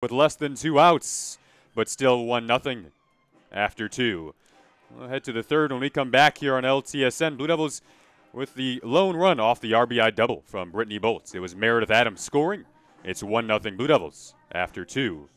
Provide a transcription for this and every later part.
with less than 2 outs, but still 1-0 after 2. We'll head to the third when we come back here on LTSN. Blue Devils with the lone run off the RBI double from Brittany Bolts. It was Meredith Adams scoring. It's 1-0 Blue Devils after 2.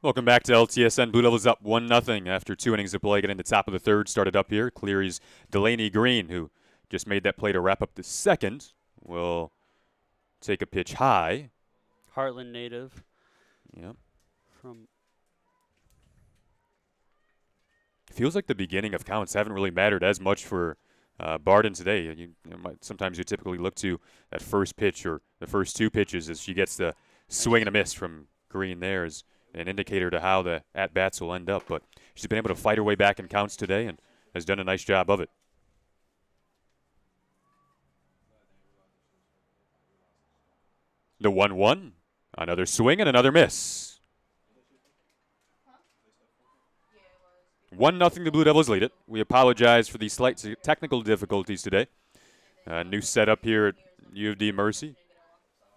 Welcome back to LTSN. Blue Devils up 1-0 after 2 innings of play. Getting the top of the third started up here. Cleary's Delaney Green, who just made that play to wrap up the second, will take a pitch high. Heartland native. Yep. From feels like the beginning of counts haven't really mattered as much for Barden today. Sometimes you typically look to that first pitch or the first 2 pitches as she gets the swing and a miss from Green there as an indicator to how the at-bats will end up. But she's been able to fight her way back in counts today and has done a nice job of it. The 1-1, another swing and another miss. 1-0 the Blue Devils lead it. We apologize for the slight technical difficulties today. New setup here at U of D Mercy,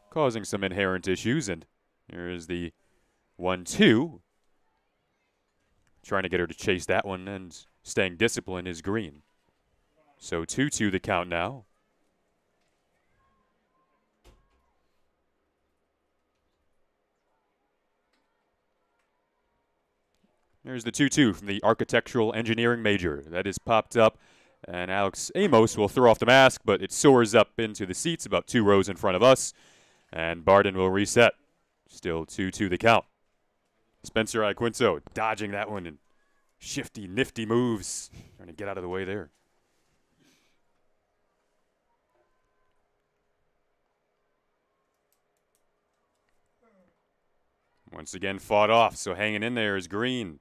causing some inherent issues. And here is the 1-2. Trying to get her to chase that one, and staying disciplined is Green. So 2-2 the count now. There's the 2-2 from the architectural engineering major. That is popped up, and Alex Amos will throw off the mask, but it soars up into the seats about 2 rows in front of us, and Barden will reset. Still 2-2 the count. Spencer Iaquinto dodging that one and shifty, nifty moves, trying to get out of the way there. Once again fought off, so hanging in there is Green.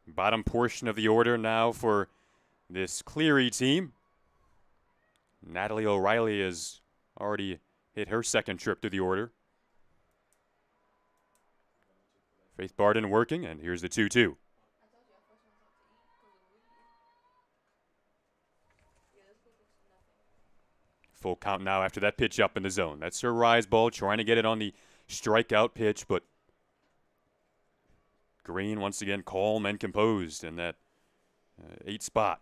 Bottom portion of the order now for this Cleary team. Natalie O'Reilly has already hit her second trip to the order. Faith Barden working, and here's the 2-2. Full count now after that pitch up in the zone. That's her rise ball, trying to get it on the strikeout pitch, but Green once again calm and composed in that 8 spot.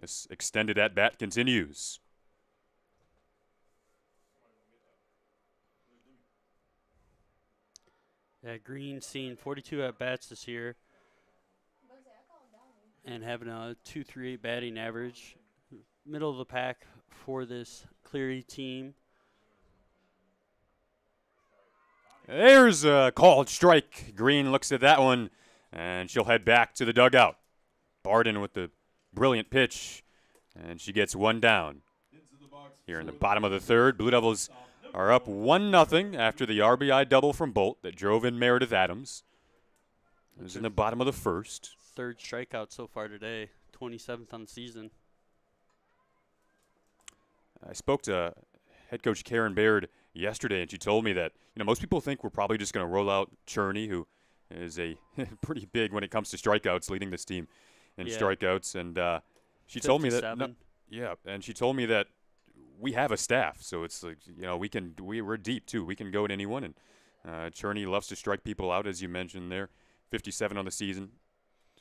This extended at-bat continues. Yeah, Green seen 42 at-bats this year and having a 2.38 batting average. Middle of the pack for this Cleary team. There's a called strike. Green looks at that one, and she'll head back to the dugout. Barden with the brilliant pitch, and she gets 1 down. Here in the bottom of the third, Blue Devils are up 1-0 after the RBI double from Bolt that drove in Meredith Adams. It was in the bottom of the first. 3rd strikeout so far today, 27th on the season. I spoke to head coach Karen Baird yesterday, and she told me that most people think we're probably just going to roll out Cherney, who is a pretty big when it comes to strikeouts, leading this team in strikeouts, and she told me that and she told me that we have a staff, so it's like we're deep too. We can go at anyone, and Cherney loves to strike people out, as you mentioned there. 57 on the season,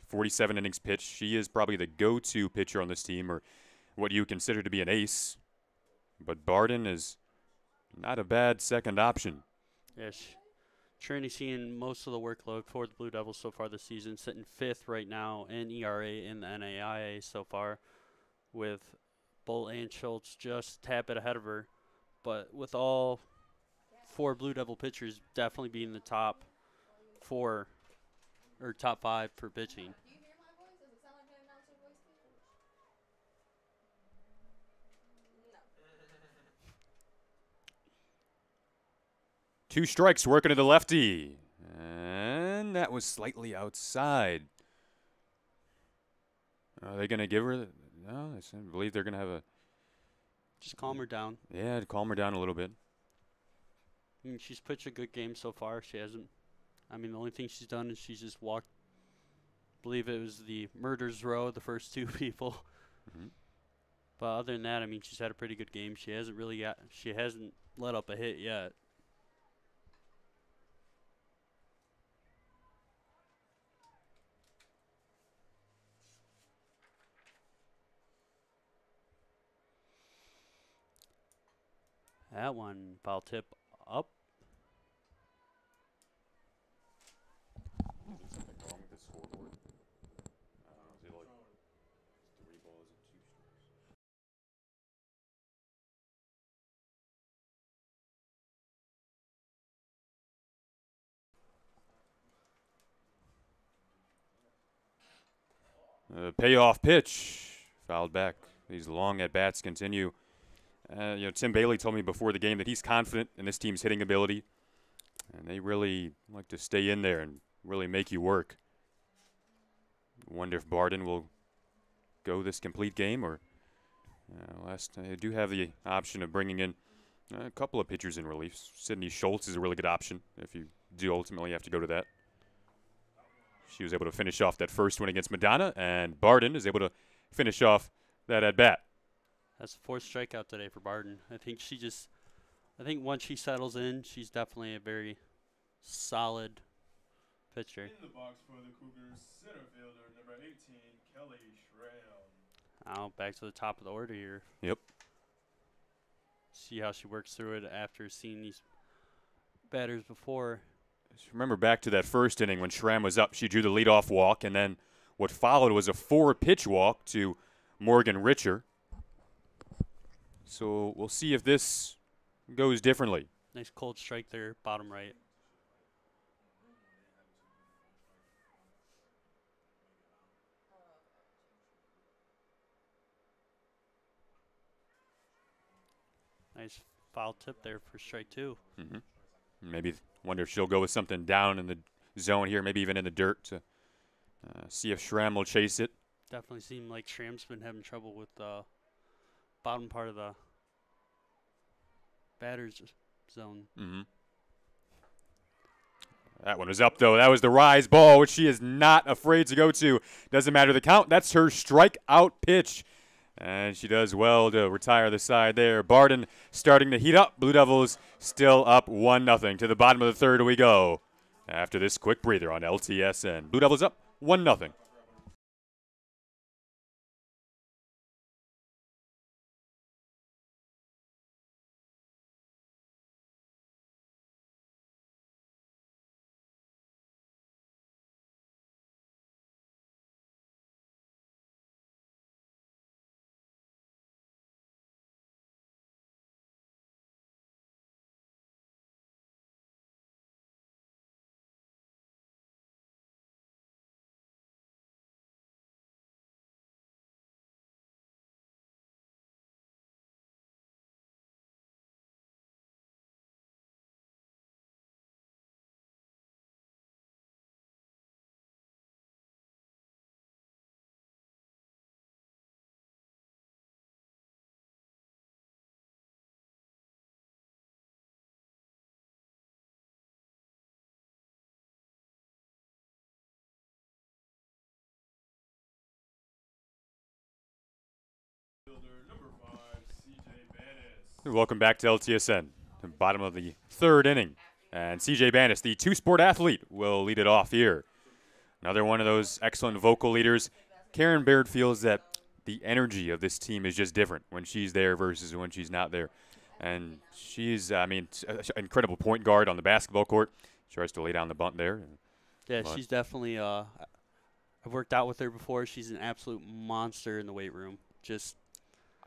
47 innings pitched. She is probably the go-to pitcher on this team, or what you consider to be an ace. But Barden is not a bad second option. Yes. Trinity seeing most of the workload for the Blue Devils so far this season, sitting 5th right now in ERA in the NAIA so far, with Bolt and Schultz just a tad bit ahead of her. But with all 4 Blue Devil pitchers definitely being the top 4 or top 5 for pitching. Two strikes working to the lefty. And that was slightly outside. Are they going to give her? No, I believe they're going to have a. Just calm her down. Yeah, to calm her down a little bit. I mean, she's pitched a good game so far. She hasn't. I mean, the only thing she's done is she's just walked. I believe it was the murders row, the first 2 people. Mm-hmm. But other than that, I mean, she's had a pretty good game. She hasn't let up a hit yet. That one, foul tip up. Payoff pitch. Fouled back. These long at-bats continue. Tim Bailey told me before the game that he's confident in this team's hitting ability. And they really like to stay in there and really make you work. Wonder if Barden will go this complete game, or they do have the option of bringing in a couple of pitchers in relief. Sydney Schultz is a really good option if you do ultimately have to go to that. She was able to finish off that first one against Madonna, and Barden is able to finish off that at-bat. That's the 4th strikeout today for Barden. I think once she settles in, she's definitely a very solid pitcher. In the box for the Cougars, center fielder number 18, Kelly Schramm. Now back to the top of the order here. Yep. See how she works through it after seeing these batters before. Just remember back to that first inning when Schramm was up. She drew the leadoff walk, and then what followed was a 4-pitch walk to Morgan Richer. So we'll see if this goes differently. Nice cold strike there, bottom right. Nice foul tip there for strike 2. Mm-hmm. Maybe wonder if she'll go with something down in the zone here, maybe even in the dirt to see if Schramm will chase it. Definitely seemed like Schramm's been having trouble with the bottom part of the batter's zone. Mm-hmm. That one was up, though. That was the rise ball, which she is not afraid to go to. Doesn't matter the count. That's her strikeout pitch. And she does well to retire the side there. Barden starting to heat up. Blue Devils still up 1-0. To the bottom of the 3rd we go after this quick breather on LTSN. Blue Devils up 1-0. Fielder number 5, CJ Banis. Welcome back to LTSN, the bottom of the third inning. And CJ Banis, the two-sport athlete, will lead it off here. Another one of those excellent vocal leaders. Karen Baird feels that the energy of this team is just different when she's there versus when she's not there. And she's, an incredible point guard on the basketball court. She tries to lay down the bunt there. Yeah, she's definitely I've worked out with her before. She's an absolute monster in the weight room.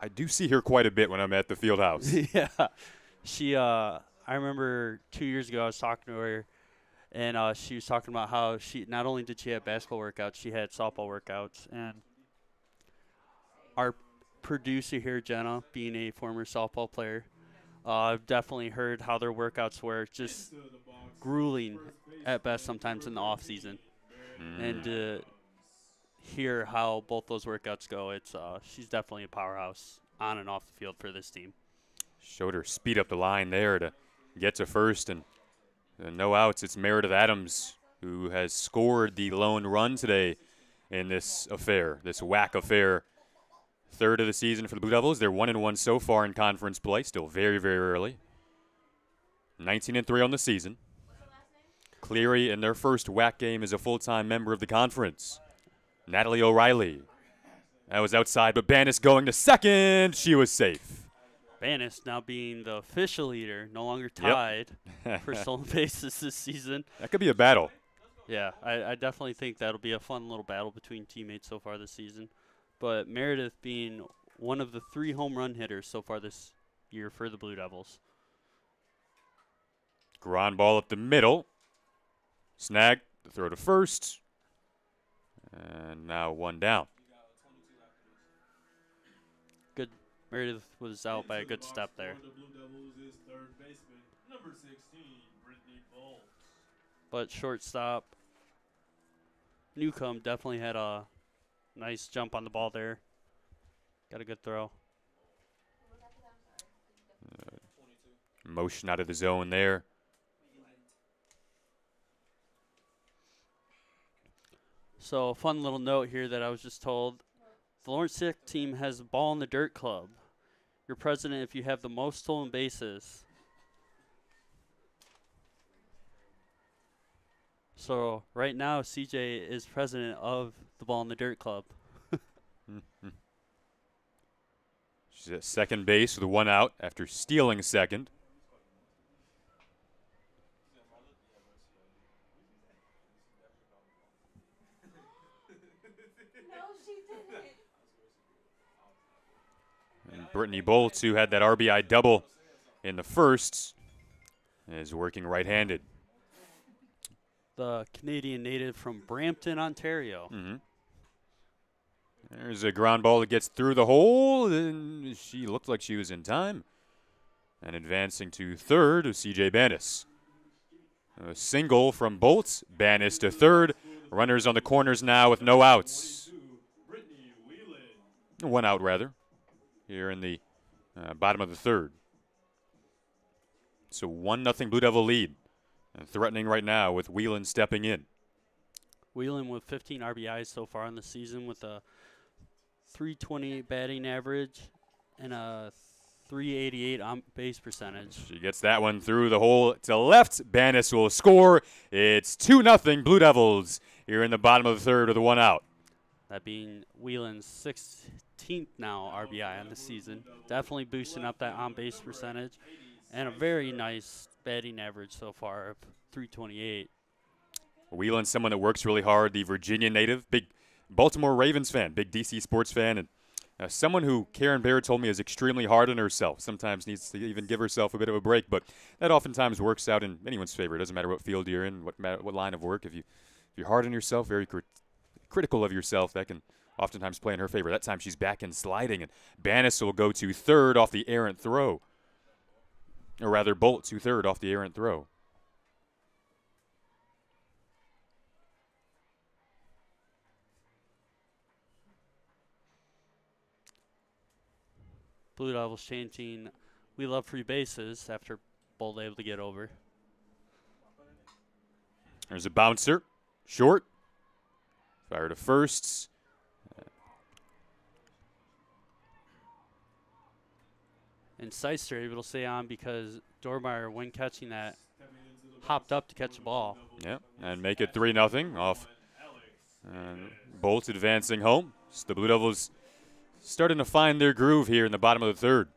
I do see her quite a bit when I'm at the field house. Yeah. I remember 2 years ago I was talking to her, and she was talking about how she not only did she have basketball workouts, she had softball workouts. And our producer here, Jenna, being a former softball player, I've definitely heard how their workouts were just grueling at best sometimes in the off season. And to hear how both those workouts go, she's definitely a powerhouse on and off the field for this team. Showed her speed up the line there to get to first, and no outs. It's Meredith Adams who has scored the lone run today in this affair, this WAC affair. Third of the season for the Blue Devils. They're 1-1 so far in conference play, still very, very early. 19-3 on the season. Cleary in their first WAC game is a full-time member of the conference. Natalie O'Reilly. That was outside, but Banis going to second. She was safe. Banis now being the official leader, no longer tied for stolen bases this season. That could be a battle. Yeah, I definitely think that'll be a fun little battle between teammates so far this season. But Meredith being one of the 3 home run hitters so far this year for the Blue Devils. Ground ball up the middle. Snag, the throw to first. And now one down. Good. Meredith was out by a good step there. For the Blue Devils is third baseman number 16, Brittany Bolt. But shortstop Newcomb definitely had a nice jump on the ball there. Got a good throw. Motion out of the zone there. So a fun little note here that I was just told. The Lawrence Sick team has a ball in the dirt club. You're president if you have the most stolen bases. So right now, CJ is president of the Ball in the Dirt Club. She's at second base with 1 out after stealing second. No, she didn't. And Brittany Bolts, who had that RBI double in the first, is working right-handed. The Canadian native from Brampton, Ontario. There's a ground ball that gets through the hole, and she looked like she was in time. And advancing to third is CJ Banis. A single from Bolts, Banis to third. Runners on the corners now with no outs. 1 out, rather, here in the bottom of the third. So 1-0 Blue Devil lead. And threatening right now with Whelan stepping in. Whelan with 15 RBIs so far in the season with a 328 batting average and a 388 on base percentage. She gets that one through the hole to left. Banis will score. It's 2-0 Blue Devils here in the bottom of the third with a 1 out. That being Whelan's 16th now RBI on the season. Definitely boosting up that on base percentage and a very nice batting average so far of 328. Whelan's someone that works really hard, the Virginia native, big Baltimore Ravens fan, big DC sports fan, and someone who Karen Baird told me is extremely hard on herself, sometimes needs to even give herself a bit of a break, but that oftentimes works out in anyone's favor. It doesn't matter what field you're in, what line of work. If you're hard on yourself, very critical of yourself, that can oftentimes play in her favor. That time she's back in sliding, and Banis will go to third off the errant throw. Or rather, Bolt to third off the errant throw. Blue Devils chanting, "We love free bases" after Bolt able to get over. There's a bouncer, short, fire to first. And Seister able to stay on because Dormeyer, when catching that, hopped up to catch the ball. Yep, and make it 3-0 off. And Bolt advancing home. So the Blue Devils starting to find their groove here in the bottom of the third.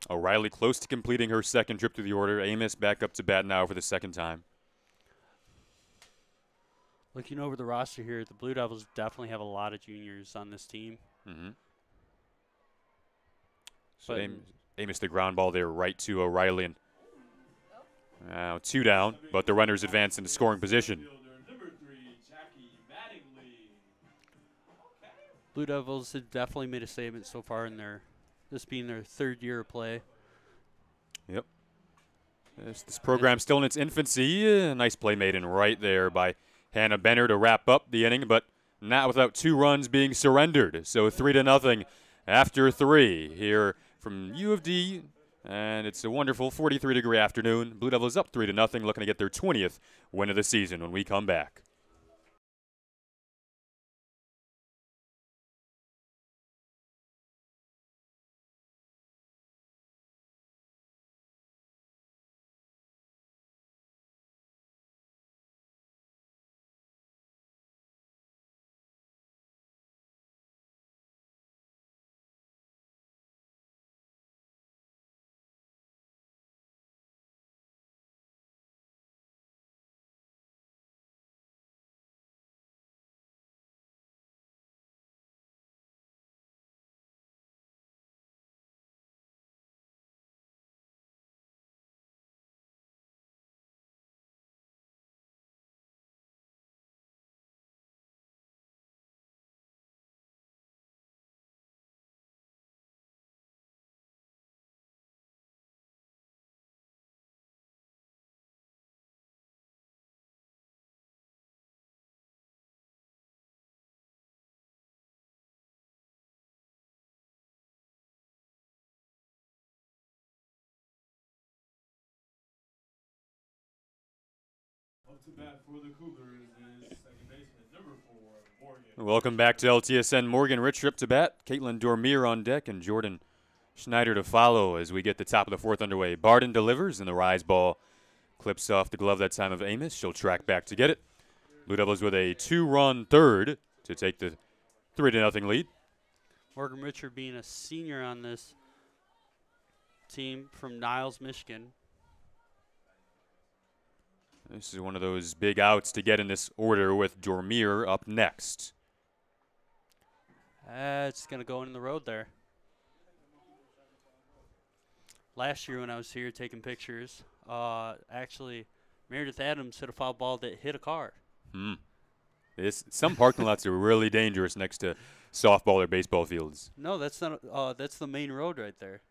O'Reilly close to completing her second trip to the order. Amos back up to bat now for the second time. Looking over the roster here, the Blue Devils definitely have a lot of juniors on this team. Mm-hmm. So Amos the ground ball there right to O'Reilly. And now 2 down, but the runners advance into scoring position. Blue Devils have definitely made a statement so far in this being their third year of play. Yep. This program's still in its infancy. A nice play made in right there by Hannah Benner to wrap up the inning, but not without 2 runs being surrendered. So 3-0 after 3 here from U of D. And it's a wonderful 43-degree afternoon. Blue Devils up 3-0, looking to get their 20th win of the season when we come back. Up to bat for the Cougars is second baseman number 4, Morgan. Welcome back to LTSN. Morgan Richard to bat. Caitlin Dormier on deck and Jordan Schneider to follow as we get the top of the 4th underway. Barden delivers and the rise ball clips off the glove that time of Amos. She'll track back to get it. Blue Devils with a 2-run third to take the 3-0 lead. Morgan Richard being a senior on this team from Niles, Michigan. This is one of those big outs to get in this order with Dormier up next. It's going to go in the road there. Last year when I was here taking pictures, actually Meredith Adams hit a foul ball that hit a car. Some parking lots are really dangerous next to softball or baseball fields. No, that's not. That's the main road right there.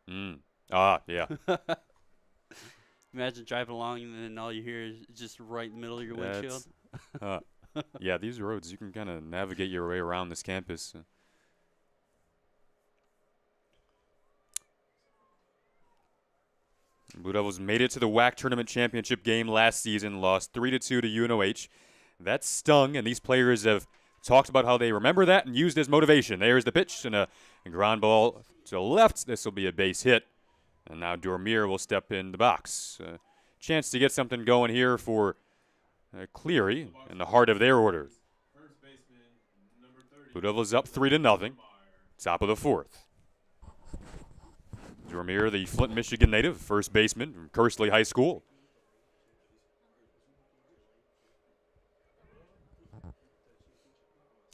Yeah. Imagine driving along and then all you hear is just right in the middle of your windshield. Yeah, these roads, you can kind of navigate your way around this campus. Blue Devils made it to the WAC Tournament Championship game last season, lost 3-2 to UNOH. That stung, and these players have talked about how they remember that and used as motivation. There's the pitch and a ground ball to the left. This will be a base hit. And now Dormier will step in the box. Chance to get something going here for Cleary in the heart of their order. Blue Devils up 3-0. Top of the 4th. Dormier, the Flint, Michigan native, first baseman from Kearsley High School.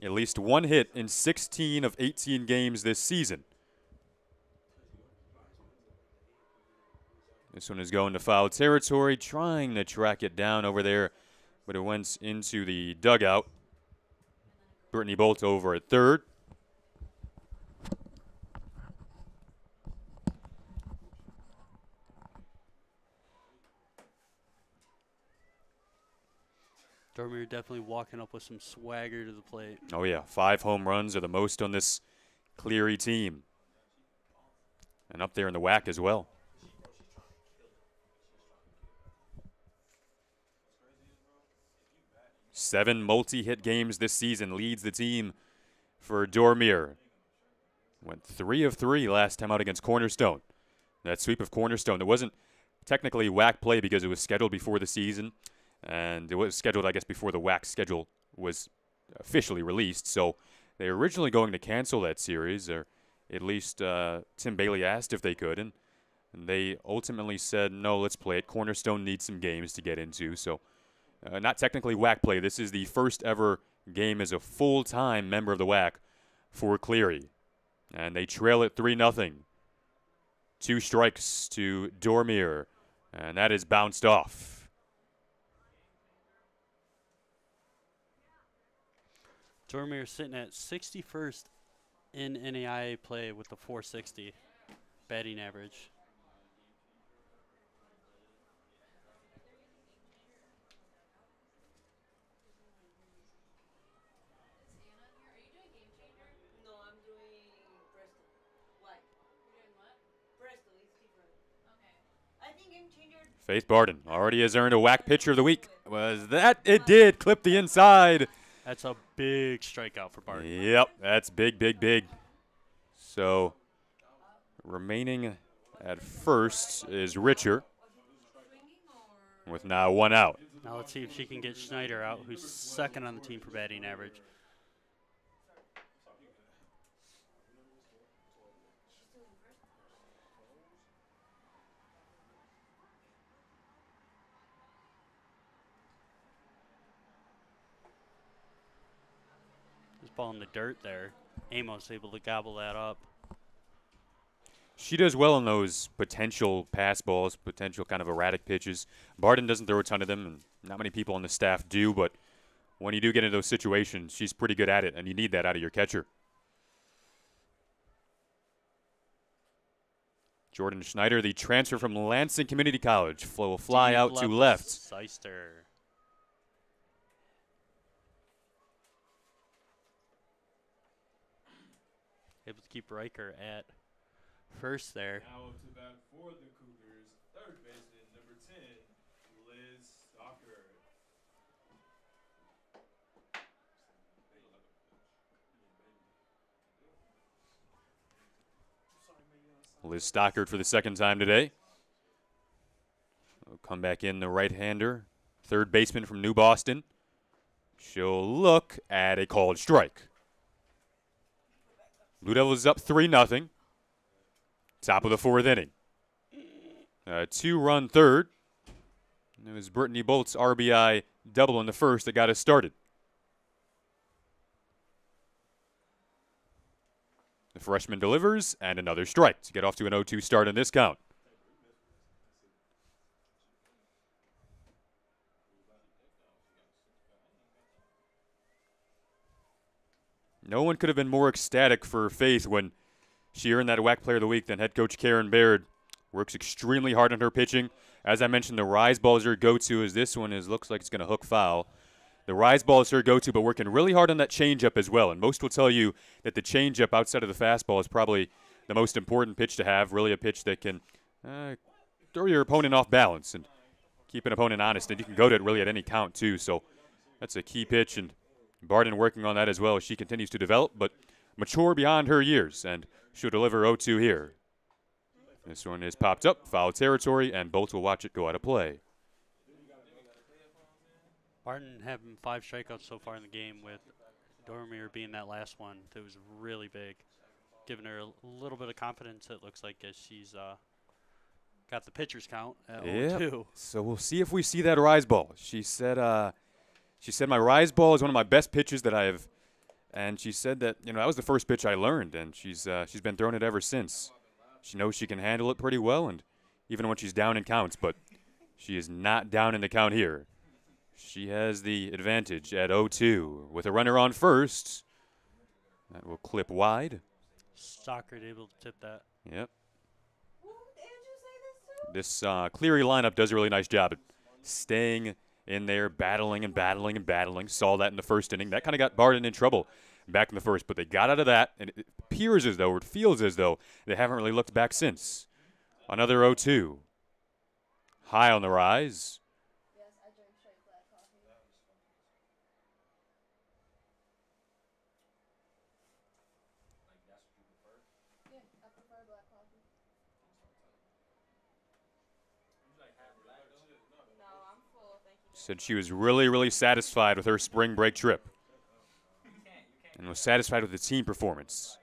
At least 1 hit in 16 of 18 games this season. This one is going to foul territory, trying to track it down over there, but it went into the dugout. Brittany Bolt over at third. Dormier definitely walking up with some swagger to the plate. Oh, yeah. 5 home runs are the most on this Cleary team. And up there in the WAC as well. 7 multi-hit games this season leads the team for Dormier. Went 3 of 3 last time out against Cornerstone. That sweep of Cornerstone, that wasn't technically WAC play because it was scheduled before the season. And it was scheduled, I guess, before the WAC schedule was officially released. So they were originally going to cancel that series, or at least Tim Bailey asked if they could. And they ultimately said, no, let's play it. Cornerstone needs some games to get into. So not technically WAC play. This is the first ever game as a full-time member of the WAC for Cleary. And they trail it 3-0. 2 strikes to Dormier, and that is bounced off. Dormier sitting at 61st in NAIA play with the 460 batting average. Faith Barden already has earned a WAC Pitcher of the Week. Was that? It did. Clip the inside. That's a big strikeout for Barton. Yep, that's big, big, big. So remaining at first is Richer with now 1 out. Now let's see if she can get Schneider out, who's second on the team for batting average. Ball in the dirt there. Amos able to gobble that up. She does well on those potential pass balls, potential kind of erratic pitches. Barden doesn't throw a ton of them, and not many people on the staff do, but when you do get into those situations, she's pretty good at it, and you need that out of your catcher. Jordan Schneider, the transfer from Lansing Community College, will fly out to left. Seister. Able to keep Riker at first there. Now up to bat for the Cougars, third baseman number 10, Liz Stocker. Liz Stockard for the second time today. Will come back in the right-hander, third baseman from New Boston. She'll look at a called strike. Blue Devils up 3-0. Top of the 4th inning. A 2-run third. It was Brittany Bolt's RBI double in the first that got us started. The freshman delivers, and another strike to get off to an 0-2 start in this count. No one could have been more ecstatic for Faith when she earned that WAC Player of the Week than head coach Karen Baird. Works extremely hard on her pitching. As I mentioned, the rise ball is her go-to, as this one looks like it's going to hook foul. The rise ball is her go-to, but working really hard on that changeup as well. And most will tell you that the changeup outside of the fastball is probably the most important pitch to have, really a pitch that can throw your opponent off balance and keep an opponent honest. And you can go to it really at any count, too. So that's a key pitch, and Barden working on that as well as she continues to develop, but mature beyond her years, and she'll deliver 0-2 here. This one is popped up, foul territory, and Bolt will watch it go out of play. Barton having 5 strikeouts so far in the game, with Dormier being that last one that was really big, giving her a little bit of confidence, it looks like, as she's got the pitcher's count at 0-2. So we'll see if we see that rise ball. She said my rise ball is one of my best pitches that I have, and she said that, that was the first pitch I learned, and she's been throwing it ever since. She knows she can handle it pretty well, and even when she's down in counts, but she is not down in the count here. She has the advantage at 0-2 with a runner on first. That will clip wide. Stockard able to tip that. Yep. This Cleary lineup does a really nice job at staying in there battling and battling and battling. Saw that in the first inning. That kind of got Barden in trouble back in the first, but they got out of that, and it appears as though, or it feels as though, they haven't really looked back since. Another 0-2. High on the rise. Said she was really, really satisfied with her spring break trip and was satisfied with the team performance.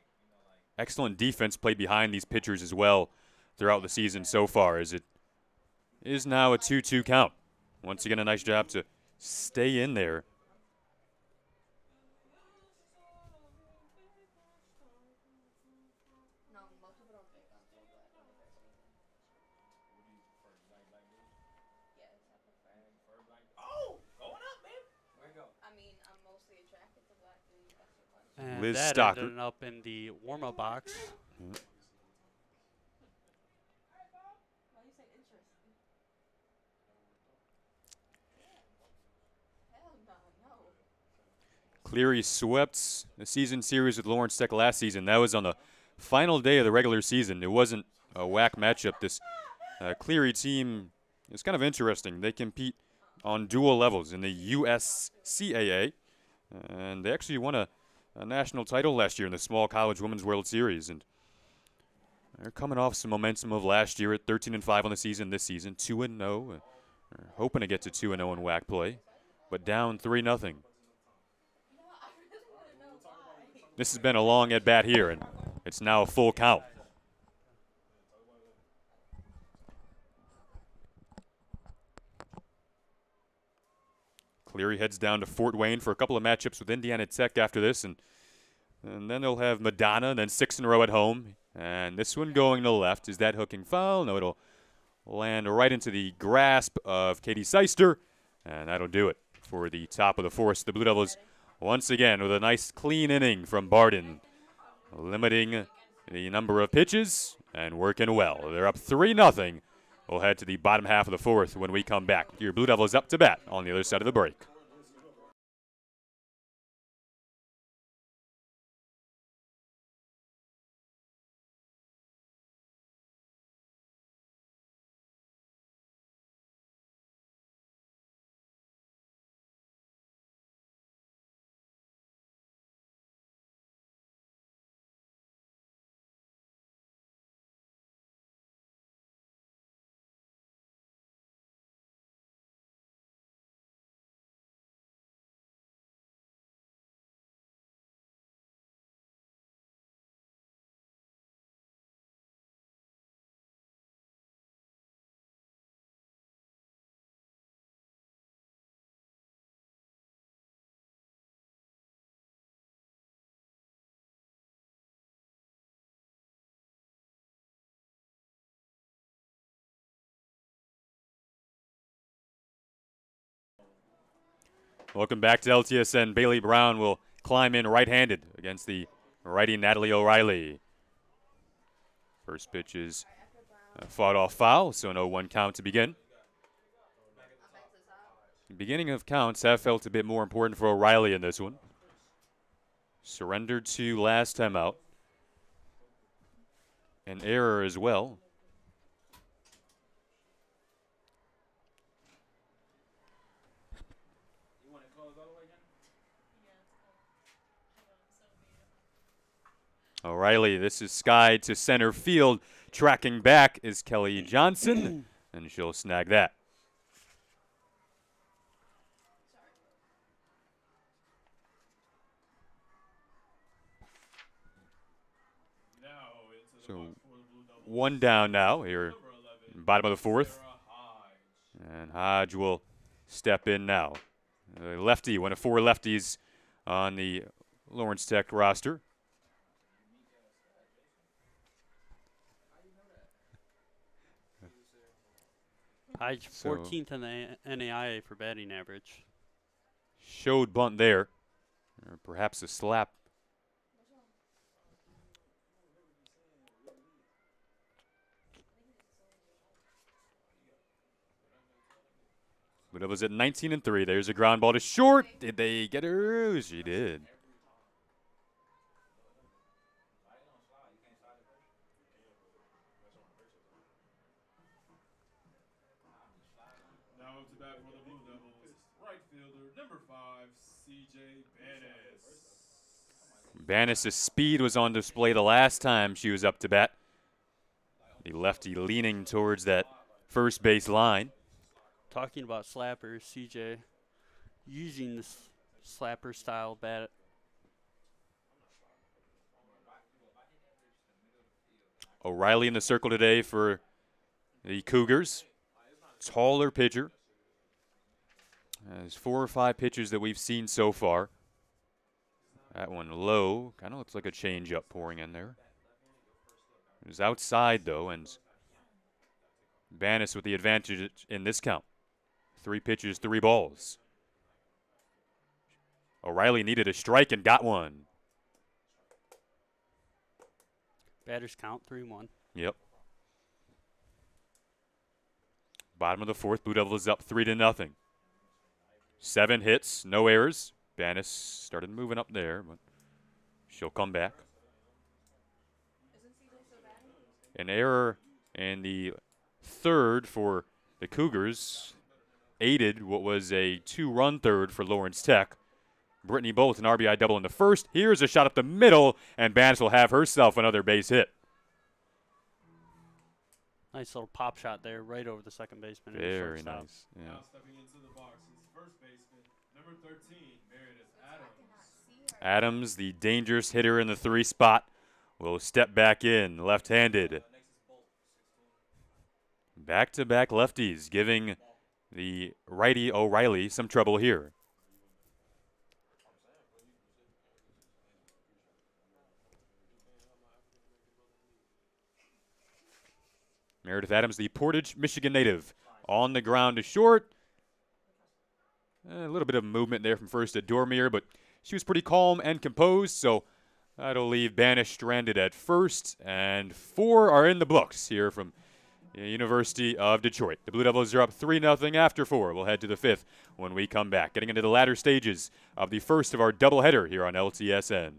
Excellent defense played behind these pitchers as well throughout the season so far, as it is now a 2-2 count. Once again, a nice job to stay in there. And Liz that Stocker. ended up in the warm-up box. Cleary swept the season series with Lawrence Tech last season. That was on the final day of the regular season. It wasn't a whack matchup. This Cleary team is kind of interesting. They compete on dual levels in the USCAA, and they actually won a national title last year in the Small College Women's World Series. And they're coming off some momentum of last year at 13-5 on the season. This season, 2-0. Hoping to get to 2-0 in WAC play, but down 3-0. This has been a long at bat here, and it's now a full count. Cleary heads down to Fort Wayne for a couple of matchups with Indiana Tech after this, and then they'll have Madonna, and then 6 in a row at home. And this one going to left. Is that hooking foul? No, it'll land right into the grasp of Katie Seister, and that'll do it for the top of the fourth. The Blue Devils once again with a nice clean inning from Barden, limiting the number of pitches and working well. They're up 3-0. We'll head to the bottom half of the fourth when we come back. Your Blue Devils up to bat on the other side of the break. Welcome back to LTSN. Bailey Brown will climb in right-handed against the righty Natalie O'Reilly. First pitch is fought off foul, so an 0-1 count to begin. The beginning of counts have felt a bit more important for O'Reilly in this one. Surrendered to last time out. An error as well. O'Reilly, this is skied to center field. Tracking back is Kelly Johnson, and she'll snag that. So one down now here, bottom of the fourth. And Hodge will step in now. Lefty, one of 4 lefties on the Lawrence Tech roster. Hodge 14th in the NAIA for batting average. Showed bunt there, or perhaps a slap. But it was at 19-3. There's a ground ball to short. Did they get her? She did. Now up to bat for the Blue Devils, right fielder number 5, C.J. Banis. Banis' speed was on display the last time she was up to bat. The lefty leaning towards that first base line. Talking about slappers, CJ using this slapper style bat. O'Reilly in the circle today for the Cougars. Taller pitcher. There's 4 or 5 pitches that we've seen so far. That one low. Kind of looks like a changeup pouring in there. It was outside, though, and Banis with the advantage in this count. 3 pitches, 3 balls. O'Reilly needed a strike and got one. Batters count 3-1. Yep. Bottom of the 4th, Blue Devils up 3-0. 7 hits, no errors. Banis started moving up there, but she'll come back. An error in the 3rd for the Cougars aided what was a 2-run 3rd for Lawrence Tech. Brittany Bolt an RBI double in the 1st. Here's a shot up the middle, and Banis will have herself another base hit. Nice little pop shot there, right over the second baseman. Very nice. Yeah. Now stepping into the box is first baseman number 13, Meredith Adams. Adams, the dangerous hitter in the 3 spot, will step back in, left-handed. Back-to-back lefties, giving the righty O'Reilly some trouble here. Meredith Adams, the Portage, Michigan native, on the ground to short. A little bit of movement there from first at Dormier, but she was pretty calm and composed, so that'll leave Banis stranded at first, and 4 are in the books here from the University of Detroit. The Blue Devils are up 3-0 after 4. We'll head to the 5th when we come back, getting into the latter stages of the first of our doubleheader here on LTSN.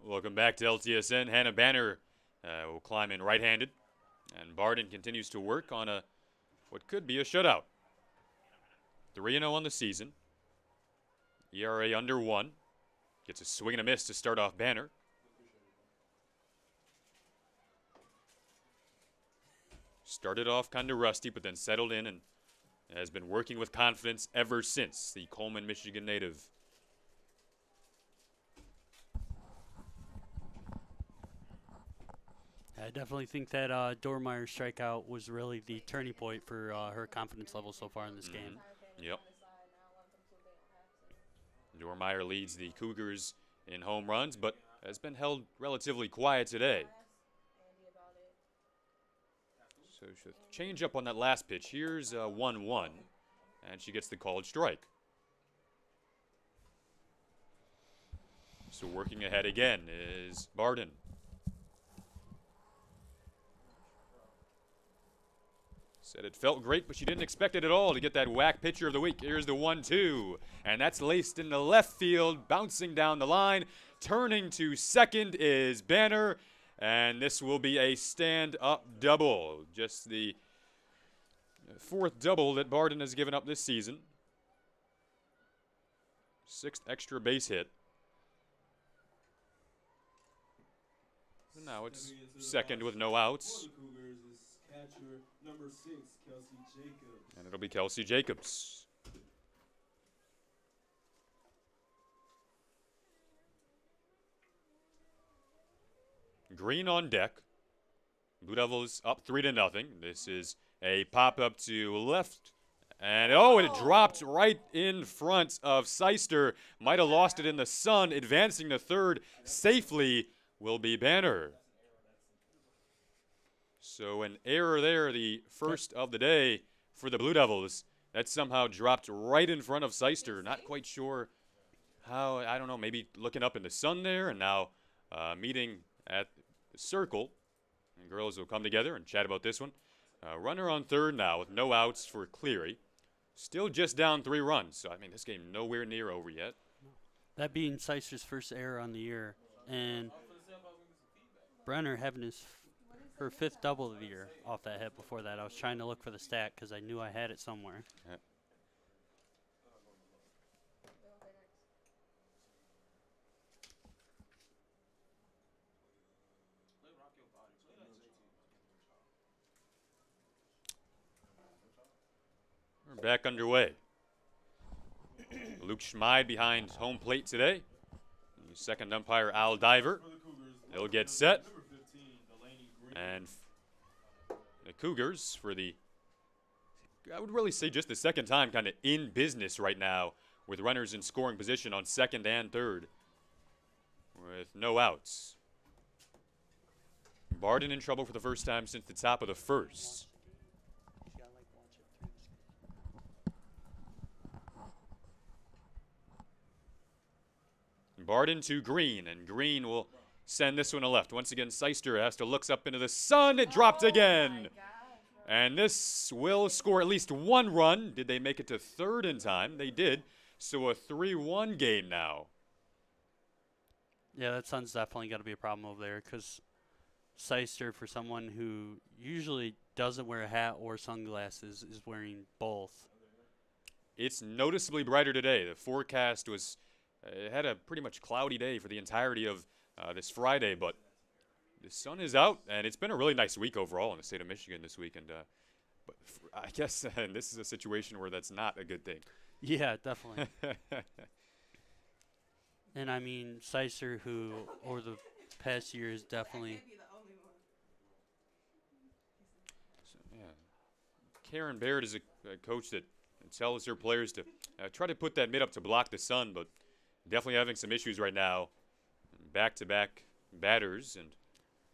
Welcome back to LTSN. Hannah Banner will climb in right-handed, and Barden continues to work on what could be a shutout. 3-0 on the season. ERA under 1. Gets a swing and a miss to start off Banner. Started off kind of rusty, but then settled in and has been working with confidence ever since. The Coleman, Michigan native. I definitely think that Dormeyer strikeout was really the turning point for her confidence level so far in this game. Yep. Dormeyer leads the Cougars in home runs, but has been held relatively quiet today. So she'll change up on that last pitch. Here's 1-1, and she gets the called strike. So working ahead again is Barden. Said it felt great, but she didn't expect it at all to get that whack pitcher of the week. Here's the 1-2, and that's laced in the left field, bouncing down the line. Turning to second is Banner, and this will be a stand-up double. Just the fourth double that Barden has given up this season. Sixth extra base hit. Now it's second with no outs. And it'll be Kelsey Jacobs. Green on deck. Blue Devils up 3-0. This is a pop-up to left. And, oh, it dropped right in front of Seister. Might have lost it in the sun. Advancing to third safely will be Banner. So an error there, the first of the day for the Blue Devils. That somehow dropped right in front of Seister. Not quite sure how, I don't know, maybe looking up in the sun there, and now meeting at the circle. And girls will come together and chat about this one. Runner on third now with no outs for Cleary. Still just down 3 runs. So, I mean, this game nowhere near over yet. That being Seister's first error on the year. And Brenner having her 5th double of the year off that hit before that. I was trying to look for the stat because I knew I had it somewhere. Yep. We're back underway. Luke Schmid behind home plate today. The second umpire, Al Diver. He'll get set. And the Cougars for the, I would really say just the second time kind of in business right now with runners in scoring position on second and third with no outs. Barden in trouble for the first time since the top of the first. Barden to Green, and Green will send this one to left. Once again, Seister has to look up into the sun. It dropped again. And this will score at least 1 run. Did they make it to third in time? They did. So a 3-1 game now. Yeah, that sun's definitely got to be a problem over there because Seister, for someone who usually doesn't wear a hat or sunglasses, is wearing both. It's noticeably brighter today. The forecast was it had a pretty much cloudy day for the entirety of this Friday, but the sun is out, and it's been a really nice week overall in the state of Michigan this week. And but I guess this is a situation where that's not a good thing. Yeah, definitely. And I mean, Seister, who over the past year is definitely. So, yeah. Karen Baird is a coach that tells her players to try to put that mitt up to block the sun, but definitely having some issues right now. Back-to-back batters, and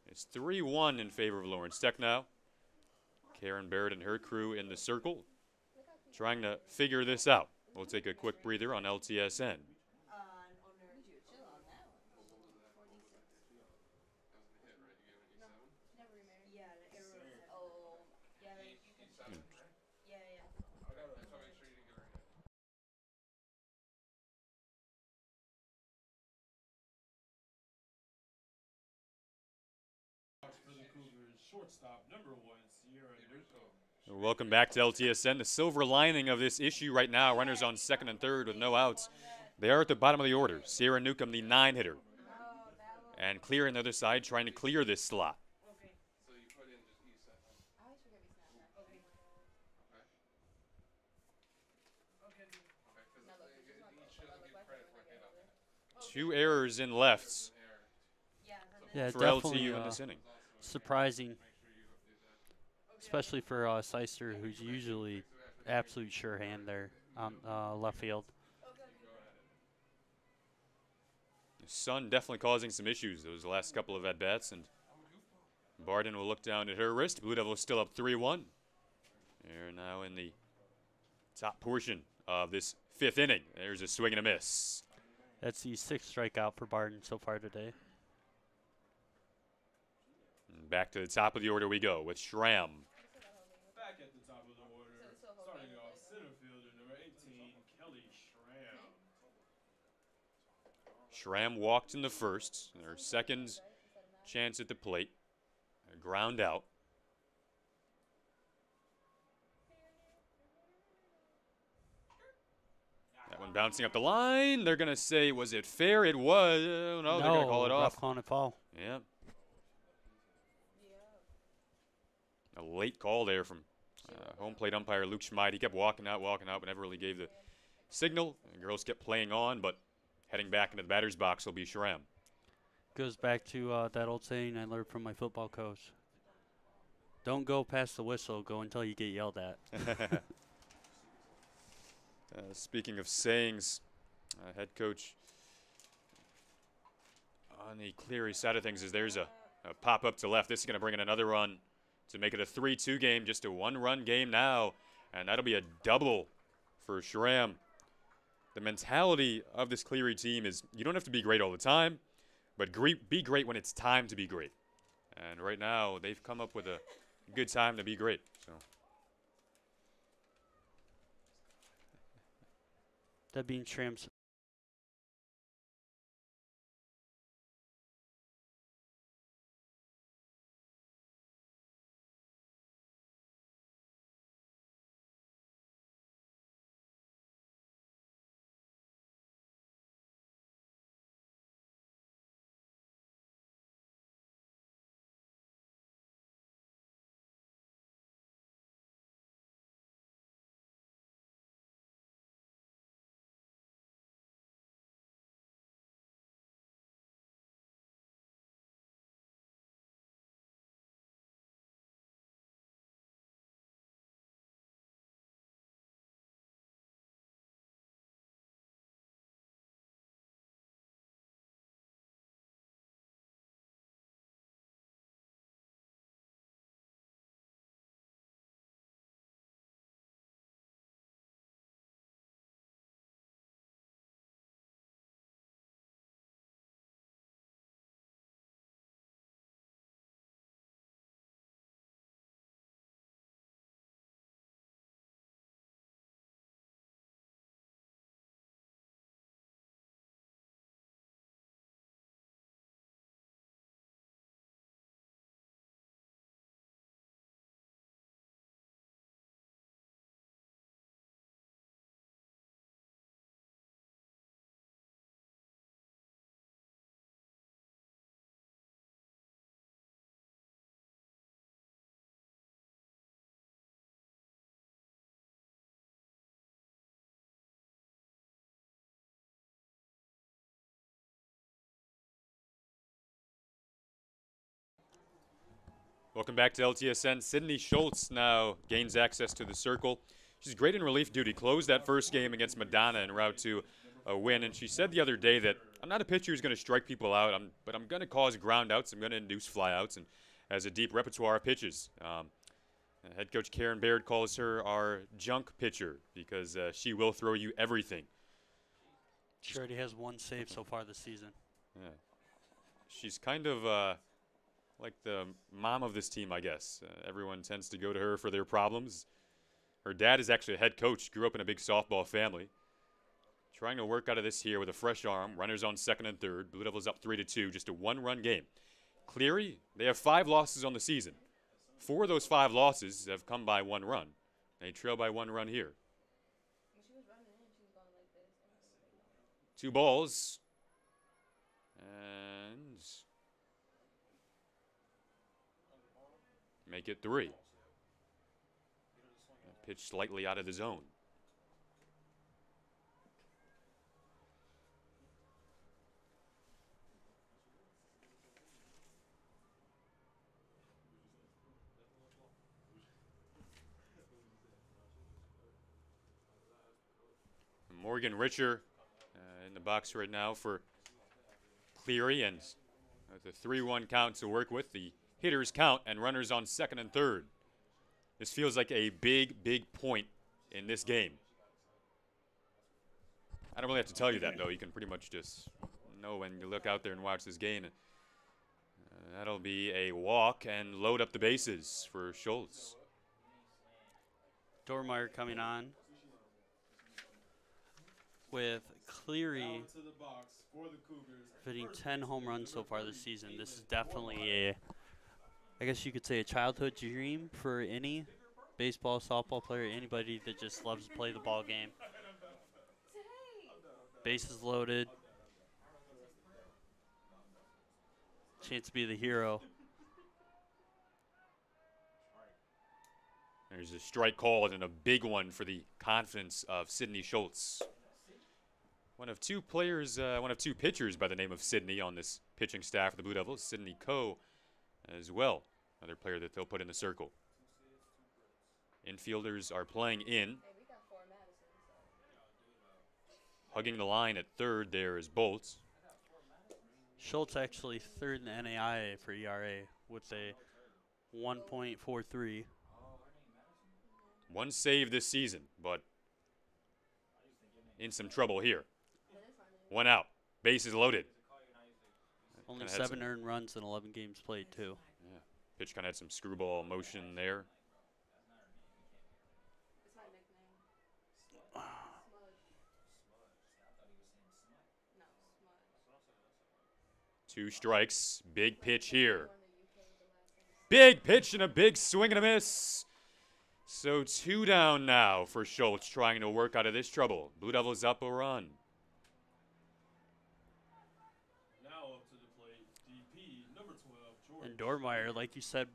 it's 3-1 in favor of Lawrence Tech now. Karen Barrett and her crew in the circle trying to figure this out. We'll take a quick breather on LTSN. Welcome back to LTSN. The silver lining of this issue right now, runners on second and third with no outs. They are at the bottom of the order. Sierra Newcomb, the 9-hitter. And Cleary on the other side trying to clear this slot. Two errors in lefts for LTU in this inning. Surprising, especially for Seister, who's usually absolute sure hand there on left field. The sun definitely causing some issues those last couple of at-bats, and Barden will look down at her wrist. Blue Devils still up 3-1. They're now in the top portion of this 5th inning. There's a swing and a miss. That's the 6th strikeout for Barden so far today. And back to the top of the order we go with Schramm. Schramm walked in the first. Their second chance at the plate. A ground out. That one bouncing up the line. They're going to say, was it fair? It was. No, they're going to call it off. Rough on a foul. Yeah. A late call there from home plate umpire Luke Schmid. He kept walking out, but never really gave the signal. And girls kept playing on, but heading back into the batter's box will be Schramm. Goes back to that old saying I learned from my football coach. Don't go past the whistle. Go until you get yelled at. Speaking of sayings, head coach on the Cleary side of things is there's a pop-up to left. This is going to bring in another run to make it a 3-2 game, just a one-run game now, and that'll be a double for Schramm. The mentality of this Cleary team is you don't have to be great all the time, but be great when it's time to be great. And right now, they've come up with a good time to be great. So. That being Schramm's Welcome back to LTSN. Sydney Schultz now gains access to the circle. She's great in relief duty. Closed that first game against Madonna en route to a win. And she said the other day that I'm not a pitcher who's going to strike people out, but I'm going to cause ground outs. I'm going to induce flyouts and has a deep repertoire of pitches. Head coach Karen Baird calls her our junk pitcher because she will throw you everything. She already has one save so far this season. Yeah. She's kind of like the mom of this team, I guess. Everyone tends to go to her for their problems. Her dad is actually a head coach, grew up in a big softball family. Trying to work out of this here with a fresh arm. Runners on second and third. Blue Devils up 3-2, just a one-run game. Cleary, they have 5 losses on the season. 4 of those 5 losses have come by 1 run. They trail by 1 run here. 2 balls. And make it 3. Pitch slightly out of the zone. Morgan Richer in the box right now for Cleary, and the 3-1 count to work with. The hitters count and runners on second and third. This feels like a big, big point in this game. I don't really have to tell you that, though. You can pretty much just know when you look out there and watch this game. That'll be a walk and load up the bases for Schultz. Dormeyer coming on with Cleary Down to the box for the Cougars. hitting First 10 home baseman, runs so number far this 30, season. This is Caitlin definitely Dormeyer. I guess you could say a childhood dream for any baseball, softball player, anybody that just loves to play the ball game. Bases loaded. Chance to be the hero. There's a strike called and a big one for the confidence of Sydney Schultz. One of two pitchers by the name of Sydney on this pitching staff for the Blue Devils. Sydney Coe as well, another player that they'll put in the circle. Infielders are playing in. Hugging the line at third there is Bolts. Schultz actually third in the NAIA for ERA with a 1.43. One save this season, but in some trouble here. One out. Bases loaded. Only Kinda had 7 some- earned runs in 11 games played, too. Yeah. Pitch kind of had some screwball motion there. Two strikes. Big pitch here. Big pitch and a big swing and a miss. So 2 down now for Schultz trying to work out of this trouble. Blue Devils up a run. Now up to the plate, DP number 12, George. And Dormeyer, like you said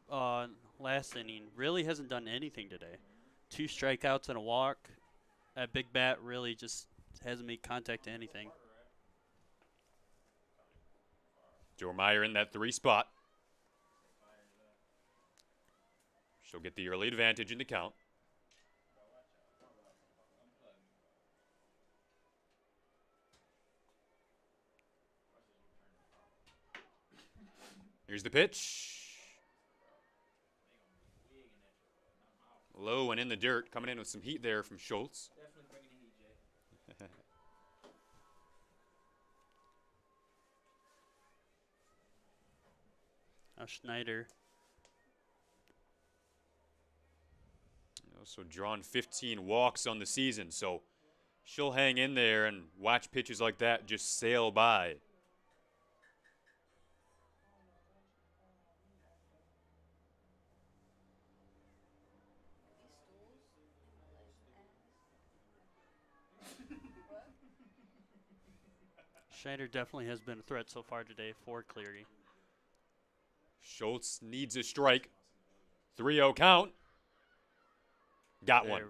last inning, really hasn't done anything today. 2 strikeouts and a walk. That big bat really just hasn't made contact to anything. Dormeyer in that 3 spot. She'll get the early advantage in the count. Here's the pitch. Low and in the dirt, coming in with some heat there from Schultz. Now Schneider. Also drawn 15 walks on the season, so she'll hang in there and watch pitches like that just sail by. Schneider definitely has been a threat so far today for Cleary. Schultz needs a strike. 3-0 count. Got one.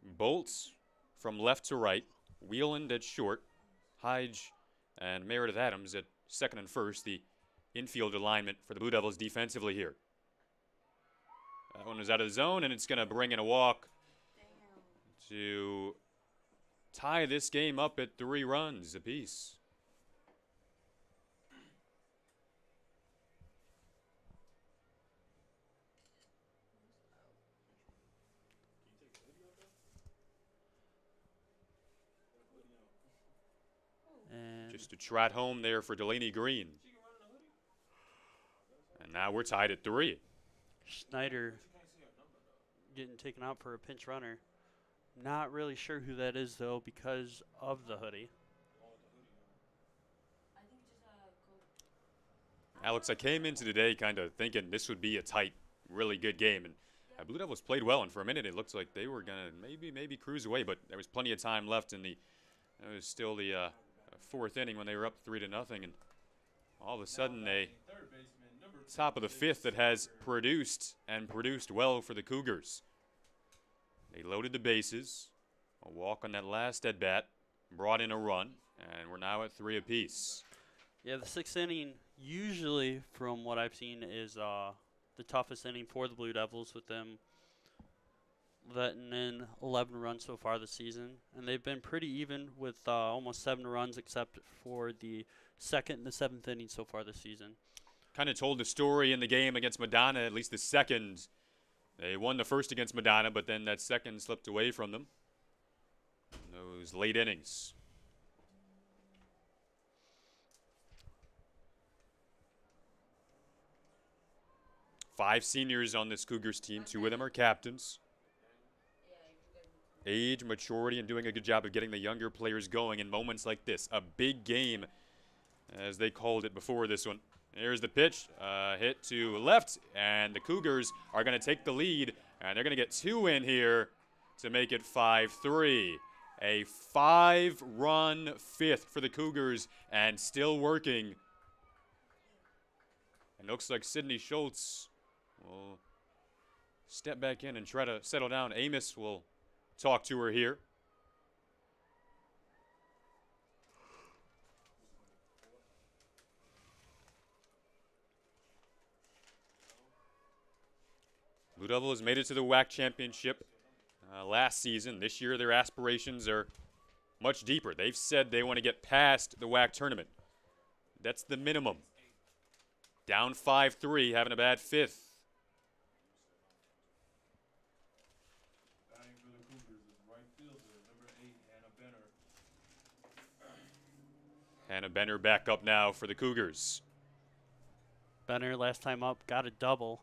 Bolts from left to right. Wheeland at short. Hyde and Meredith Adams at second and first. The infield alignment for the Blue Devils defensively here. That one is out of the zone, and it's going to bring in a walk to tie this game up at 3 runs apiece. And Just a trot home there for Delaney Green. And now we're tied at 3. Schneider getting taken out for a pinch runner. Not really sure who that is, though, because of the hoodie. Alex, I came into today kind of thinking this would be a tight, really good game. And Blue Devils played well, and for a minute it looks like they were going to maybe cruise away, but there was plenty of time left in it was still the 4th inning when they were up 3-0, and all of a sudden a top of the 5th that has produced well for the Cougars. They loaded the bases, a walk on that last at bat, brought in a run, and we're now at 3 apiece. Yeah, the 6th inning, usually from what I've seen, is the toughest inning for the Blue Devils, with them letting in 11 runs so far this season. And they've been pretty even with almost 7 runs, except for the 2nd and the 7th inning so far this season. Kind of told the story in the game against Madonna, at least the second. They won the first against Madonna, but then that second slipped away from them in those late innings. 5 seniors on this Cougars team. 2 of them are captains. Age, maturity, and doing a good job of getting the younger players going in moments like this. A big game, as they called it before this one. Here's the pitch, hit to left, and the Cougars are going to take the lead, and they're going to get 2 in here to make it 5-3. A 5-run 5th for the Cougars, and still working. And looks like Sydney Schultz will step back in and try to settle down. Amos will talk to her here. Blue Devils made it to the WAC championship last season. This year their aspirations are much deeper. They've said they want to get past the WAC tournament. That's the minimum. Down 5-3, having a bad 5th. Batting for the Cougars is right fielder, number 8, Hannah Benner. Hannah Benner back up now for the Cougars. Benner last time up got a double.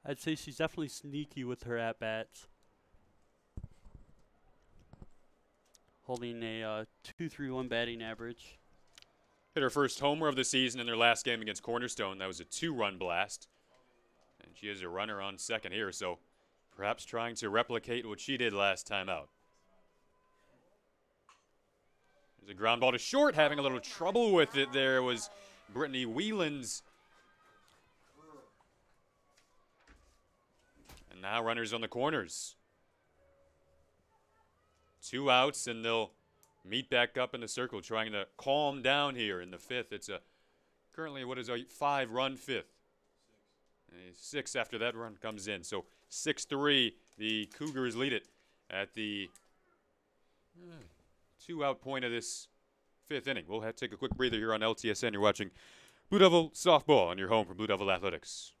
I'd say she's definitely sneaky with her at-bats. Holding a 2.31 batting average. Hit her first homer of the season in their last game against Cornerstone. That was a 2-run blast. And she is a runner on second here, so perhaps trying to replicate what she did last time out. There's a ground ball to short, having a little trouble with it. There was Brittany Whelan's. And now runners on the corners. 2 outs, and they'll meet back up in the circle, trying to calm down here in the 5th. It's currently what is a 5-run 5th. 6 after that run comes in. So 6-3, the Cougars lead it at the 2-out point of this 5th inning. We'll have to take a quick breather here on LTSN. You're watching Blue Devil Softball on your home for Blue Devil Athletics.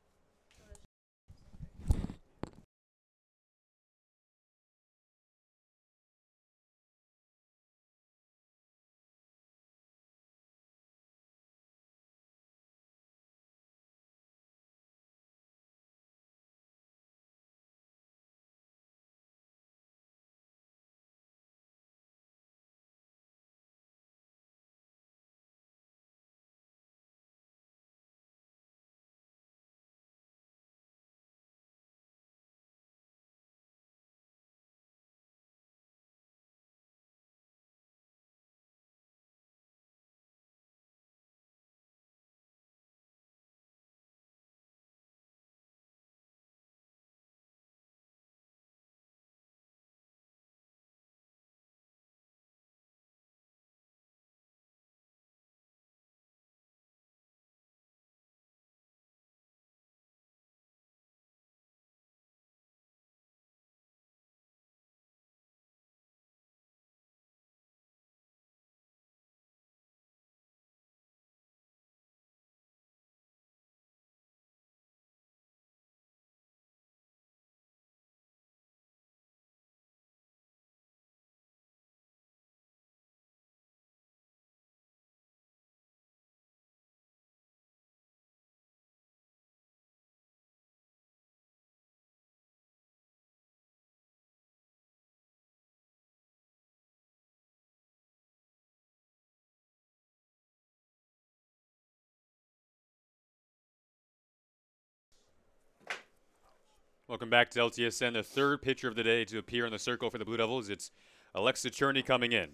Welcome back to LTSN. The 3rd pitcher of the day to appear in the circle for the Blue Devils. It's Alexa Cherney coming in.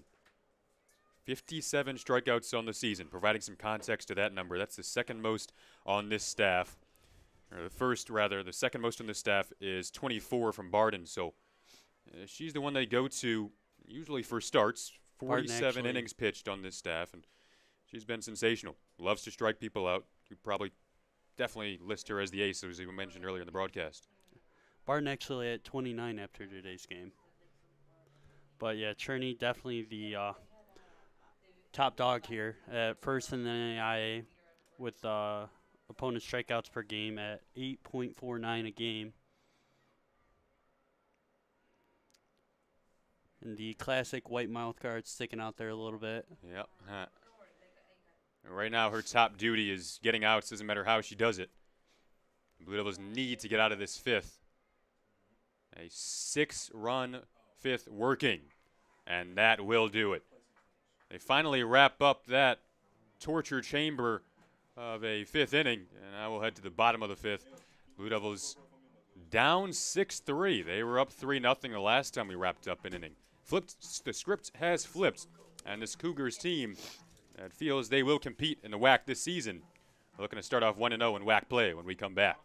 57 strikeouts on the season, providing some context to that number. That's the 2nd most on this staff. Or the 2nd most on this staff is 24 from Barden. So she's the one they go to usually for starts. 47 innings pitched on this staff, and she's been sensational. Loves to strike people out. You probably definitely list her as the ace, as we mentioned earlier in the broadcast. Barton actually at 29 after today's game. But yeah, Cherney definitely the top dog here at first in the NAIA with opponent strikeouts per game at 8.49 a game. And the classic white mouth guard sticking out there a little bit. Yep. Right now, her top duty is getting outs. Doesn't matter how she does it. The Blue Devils need to get out of this fifth. A 6-run fifth working, and that will do it. They finally wrap up that torture chamber of a fifth inning, and now we'll head to the bottom of the fifth. Blue Devils down 6-3. They were up 3-0 the last time we wrapped up an inning. The script has flipped, and this Cougars team that feels they will compete in the WAC this season. We're looking to start off 1-0 in WAC play when we come back.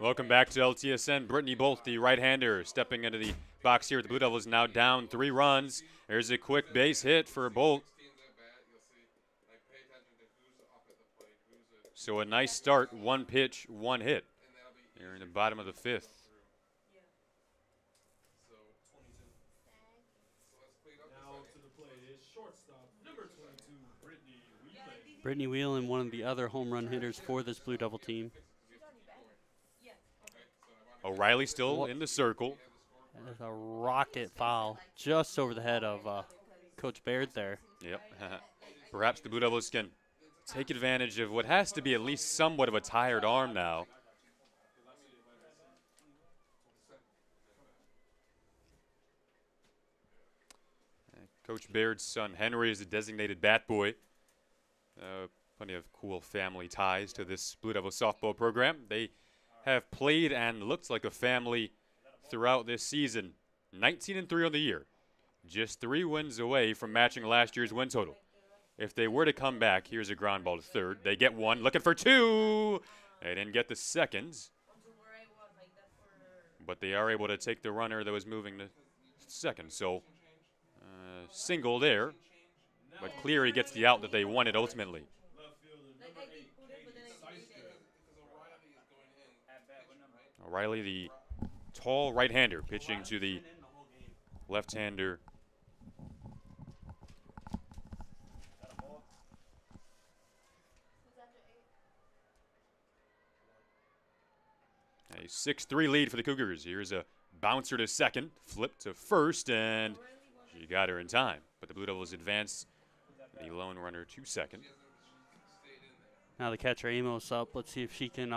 Welcome back to LTSN. Brittany Bolt, the right-hander, stepping into the box here. The Blue Devils now down 3 runs. There's a quick base hit for Bolt. So a nice start, 1 pitch, 1 hit. Here in the bottom of the fifth. Now to the plate is shortstop number 22, Brittany Wheelan. Brittany Wheelan, one of the other home run hitters for this Blue Devil team. O'Reilly still in the circle. There's a rocket foul just over the head of Coach Baird there. Yep. Perhaps the Blue Devils can take advantage of what has to be at least somewhat of a tired arm now. Coach Baird's son Henry is the designated bat boy. Plenty of cool family ties to this Blue Devil softball program. They have played and looked like a family throughout this season. 19-3 on the year. Just 3 wins away from matching last year's win total. If they were to come back, here's a ground ball to third. They get 1, looking for 2. They didn't get the second. But they are able to take the runner that was moving to second. So, single there. But Cleary gets the out that they wanted ultimately. O'Reilly, the tall right-hander, pitching to the left-hander. A 6-3 lead for the Cougars. Here's a bouncer to second, flip to first, and she got her in time. But the Blue Devils advance the lone runner to second. Now the catcher Amos up. Let's see if she can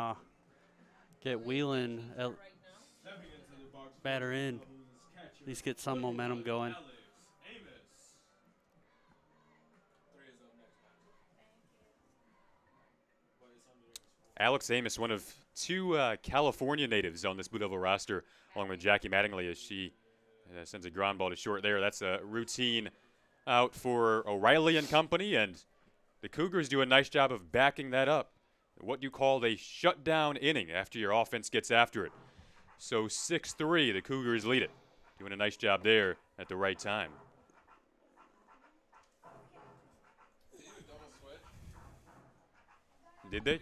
get Wheelan batter in. At least get some momentum going. Alex Amos, one of 2 California natives on this Blue Devil roster, along with Jackie Mattingly, as she sends a ground ball to short there. That's a routine out for O'Reilly and company, and the Cougars do a nice job of backing that up. What you call a shutdown inning after your offense gets after it. So 6-3, the Cougars lead it. Doing a nice job there at the right time. Did they?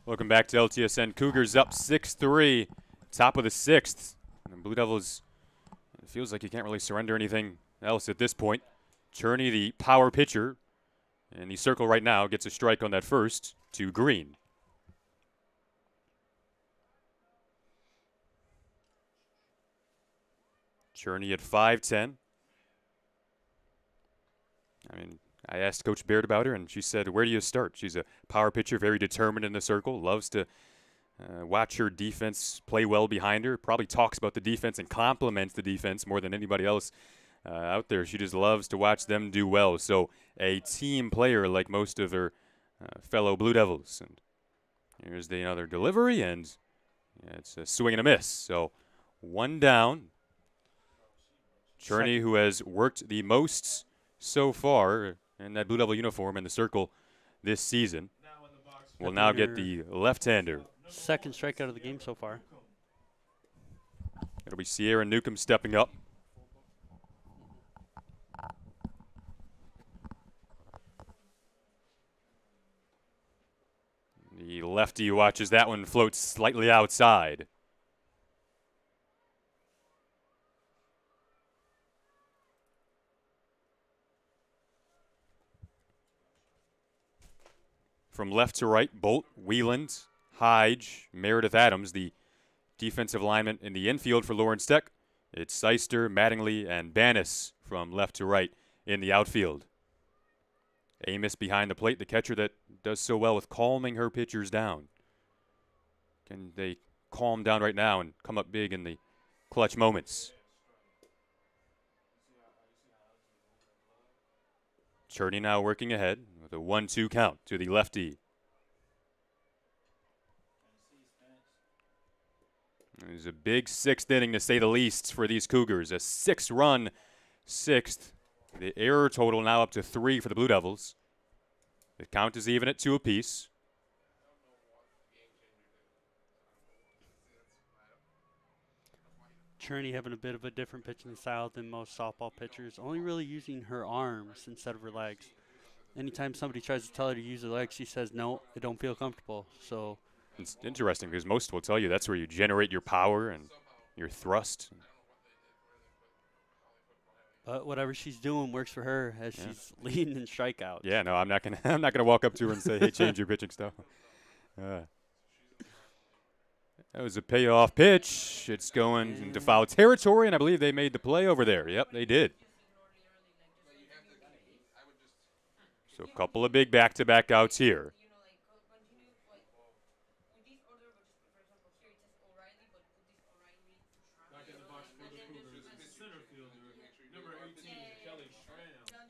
Welcome back to LTSN. Cougars up 6-3, top of the 6th. And Blue Devils, it feels like you can't really surrender anything else at this point. Cherney, the power pitcher, in the circle right now, gets a strike on that first to Green. Cherney at 5'10". I mean, I asked Coach Baird about her, and she said, where do you start? She's a power pitcher, very determined in the circle, loves to watch her defense play well behind her, probably talks about the defense and compliments the defense more than anybody else out there. She just loves to watch them do well. So a team player like most of her fellow Blue Devils. And here's the other delivery, and it's a swing and a miss. So one down. Cherney, who has worked the most so far in that Blue Devil uniform in the circle this season, will now get the left-hander. Second strikeout of the game so far. It'll be Sierra Newcomb stepping up. The lefty watches that one float slightly outside. From left to right, Bolt, Wieland, Hyde, Meredith Adams, the defensive lineman in the infield for Lawrence Tech. It's Seister, Mattingly, and Banis from left to right in the outfield. Amos behind the plate, the catcher that does so well with calming her pitchers down. Can they calm down right now and come up big in the clutch moments? Cherney now working ahead with a 1-2 count to the lefty. It was a big sixth inning, to say the least, for these Cougars. A 6-run sixth. The error total now up to 3 for the Blue Devils. The count is even at 2 apiece. Cherney having a bit of a different pitching style than most softball pitchers, only really using her arms instead of her legs. Anytime somebody tries to tell her to use her legs, she says, no, I don't feel comfortable. So it's interesting because most will tell you that's where you generate your power and your thrust. But whatever she's doing works for her as she's leading in strikeouts. Yeah, no, I'm not gonna walk up to her and say, hey, change your pitching style. That was a payoff pitch. It's going into foul territory, and I believe they made the play over there. Yep, they did. So a couple of big back-to-back outs here.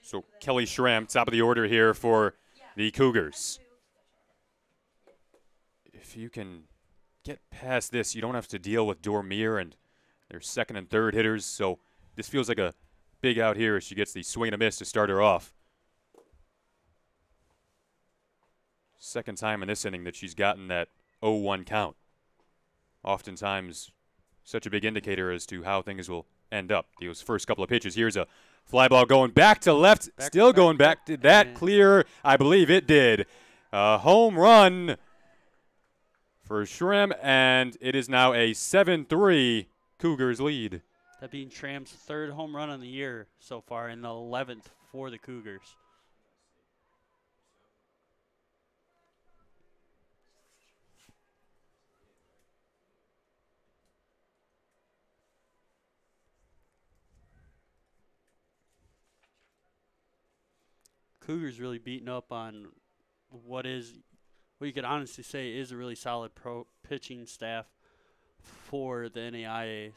So Kelly Schramm, top of the order here for the Cougars. If you can get past this, you don't have to deal with Dormier and their second and third hitters. So this feels like a big out here as she gets the swing and a miss to start her off. Second time in this inning that she's gotten that 0-1 count. Oftentimes such a big indicator as to how things will end up. Those first couple of pitches. Here's a fly ball going back to left, still going back. Did that clear? I believe it did. A home run for Schramm, and it is now a 7-3 Cougars lead. That being Schramm's third home run on the year so far, and the 11th for the Cougars. Cougars really beating up on what you could honestly say is a really solid pro pitching staff for the NAIAs.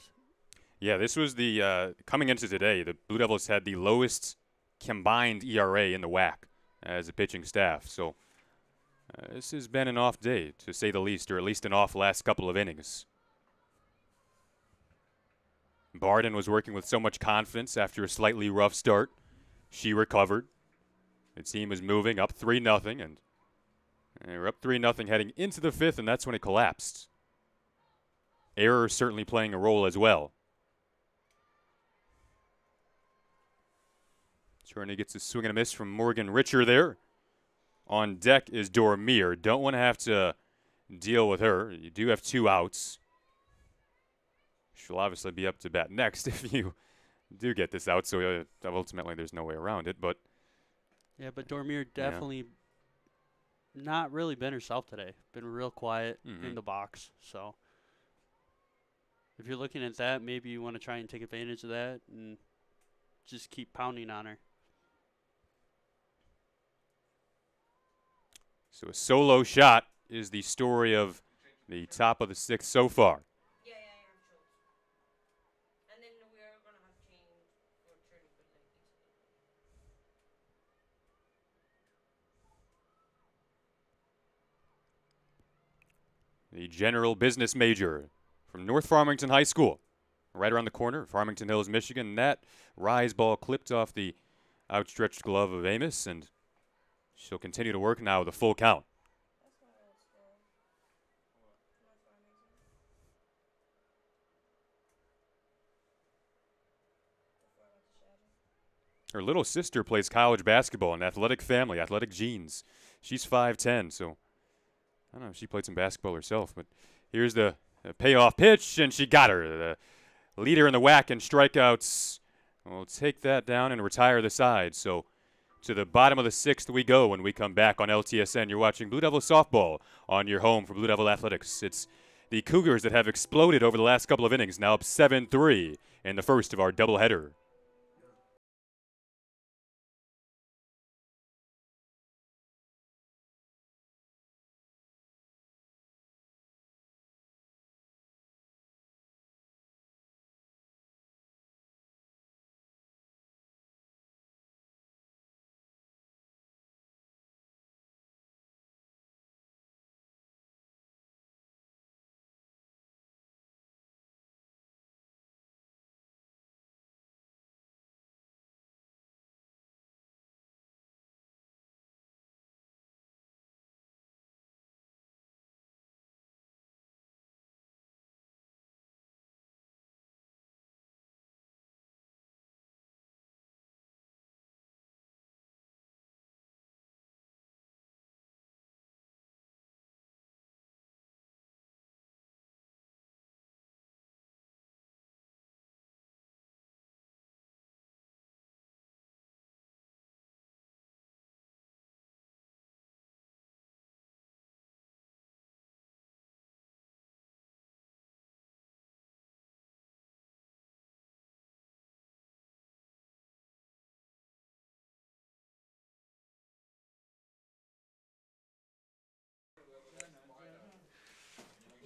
Yeah, this was the coming into today, the Blue Devils had the lowest combined ERA in the WAC as a pitching staff. So this has been an off day, to say the least, or at least an off last couple of innings. Barden was working with so much confidence after a slightly rough start. She recovered. The team was moving up 3-0, and they were up 3-0 heading into the fifth, and that's when it collapsed. Error certainly playing a role as well. Cherney gets a swing and a miss from Morgan Richer there. On deck is Dormier. Don't want to have to deal with her. You do have 2 outs. She'll obviously be up to bat next if you do get this out. So ultimately, there's no way around it. But Yeah, but Dormier definitely not really been herself today. Been real quiet in the box. So if you're looking at that, maybe you want to try and take advantage of that and just keep pounding on her. so a solo shot is the story of the top of the 6th so far. The general business major from North Farmington High School, right around the corner, Farmington Hills, Michigan. That rise ball clipped off the outstretched glove of Amos, and she'll continue to work now with a full count. Her little sister plays college basketball, an athletic family, athletic genes. She's 5'10", so I don't know if she played some basketball herself, but here's the payoff pitch, and she got her. The leader in the WAC in strikeouts will take that down and retire the side. So to the bottom of the 6th we go when we come back on LTSN. You're watching Blue Devil softball on your home for Blue Devil Athletics. It's the Cougars that have exploded over the last couple of innings, now up 7-3 in the first of our doubleheader.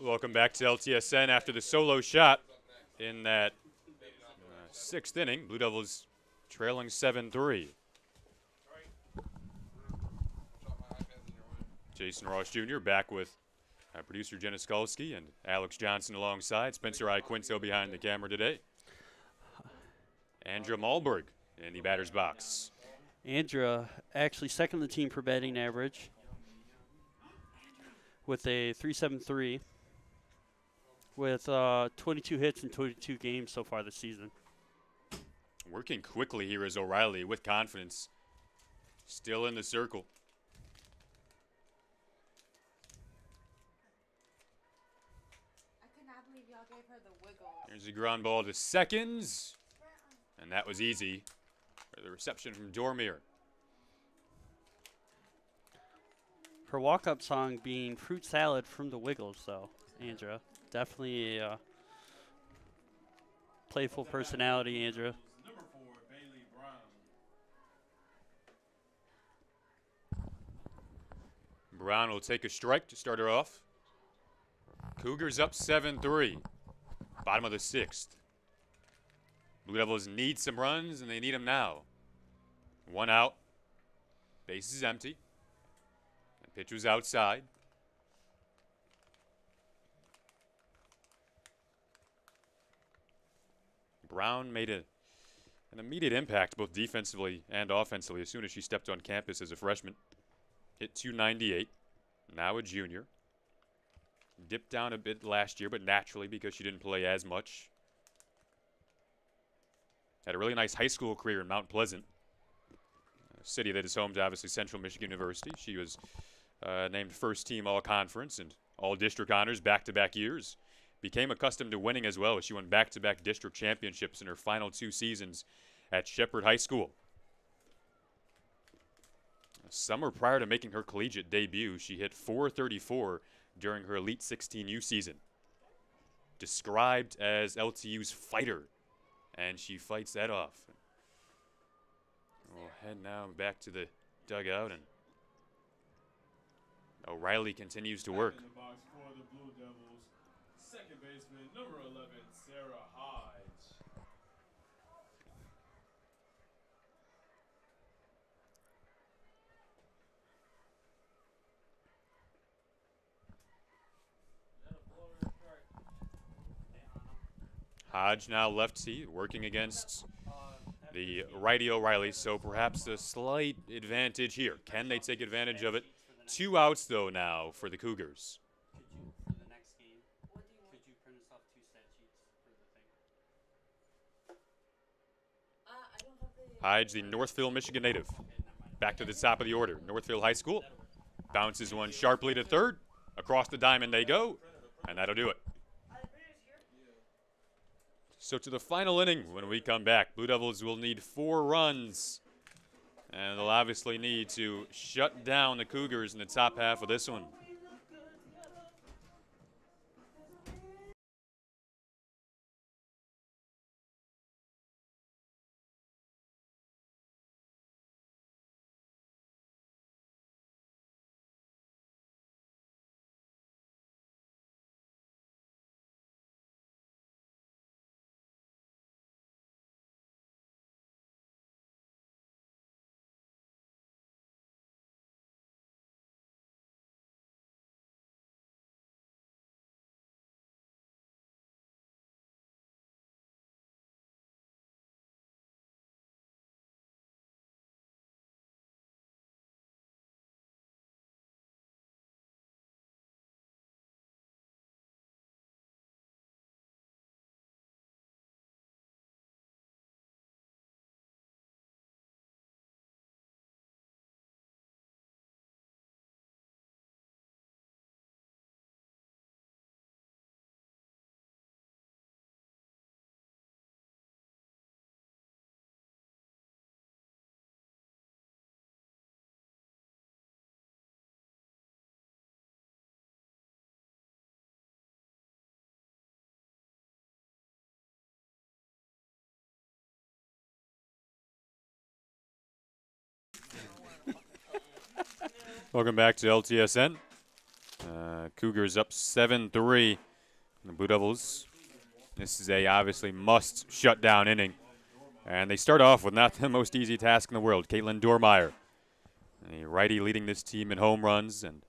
Welcome back to LTSN after the solo shot in that 6th inning. Blue Devils trailing 7-3. Jason Ross Jr. back with producer Jenna Skolsky and Alex Johnson alongside. Spencer I. Quinto behind the camera today. Andra Malberg in the batter's box. Andra actually second in the team for batting average with a .373 with 22 hits in 22 games so far this season. Working quickly here is O'Reilly with confidence. Still in the circle. I could not believe y'all gave her the wiggles. There's a ground ball to seconds. And that was easy for the reception from Dormier. Her walk-up song being Fruit Salad from the Wiggles, though, Andra. Definitely a playful personality, Andra. Number 4, Bailey Brown. Brown will take a strike to start her off. Cougars up 7-3. Bottom of the 6th. Blue Devils need some runs, and they need them now. 1 out. Base is empty. The pitch was outside. Brown made an immediate impact both defensively and offensively as soon as she stepped on campus as a freshman. Hit .298, now a junior. Dipped down a bit last year, but naturally because she didn't play as much. Had a really nice high school career in Mount Pleasant, a city that is home to obviously Central Michigan University. She was named first team all-conference and all district honors back-to-back years. Became accustomed to winning as well as she won back-to-back district championships in her final 2 seasons at Shepherd High School. A summer prior to making her collegiate debut, she hit .434 during her Elite 16U season. Described as LTU's fighter, and she fights that off. We'll head now back to the dugout, and O'Reilly continues to work. In the box for the Blue Devils, second baseman, number 11, Sarah Hodge. Hodge now lefty, working against the righty O'Reilly, so perhaps a slight advantage here. Can they take advantage of it? 2 outs, though, now for the Cougars. Could you, for the next game, could you print us off 2 stat sheets for the thing? I don't have the. Hodge, the Northville, Michigan native. Back to the top of the order. Northville High School bounces one sharply to third. Across the diamond they go, and that'll do it. So to the final inning when we come back. Blue Devils will need 4 runs. And they'll obviously need to shut down the Cougars in the top half of this one. Welcome back to LTSN. Cougars up 7-3. The Blue Devils. This is a obviously must shut down inning. And they start off with not the most easy task in the world. Caitlin Dormeyer, a righty leading this team in home runs and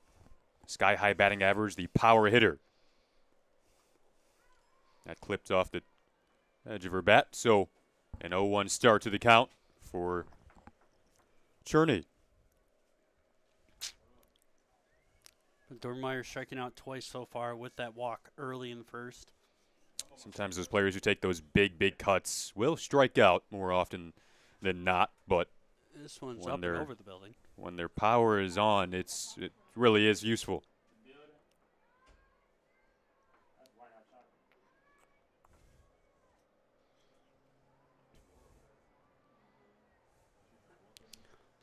sky-high batting average, the power hitter. That clipped off the edge of her bat. So an 0-1 start to the count for Cherney. Dormeyer striking out twice so far with that walk early in the first. Sometimes those players who take those big cuts will strike out more often than not, but this one's up and over the building. When their power is on, it really is useful.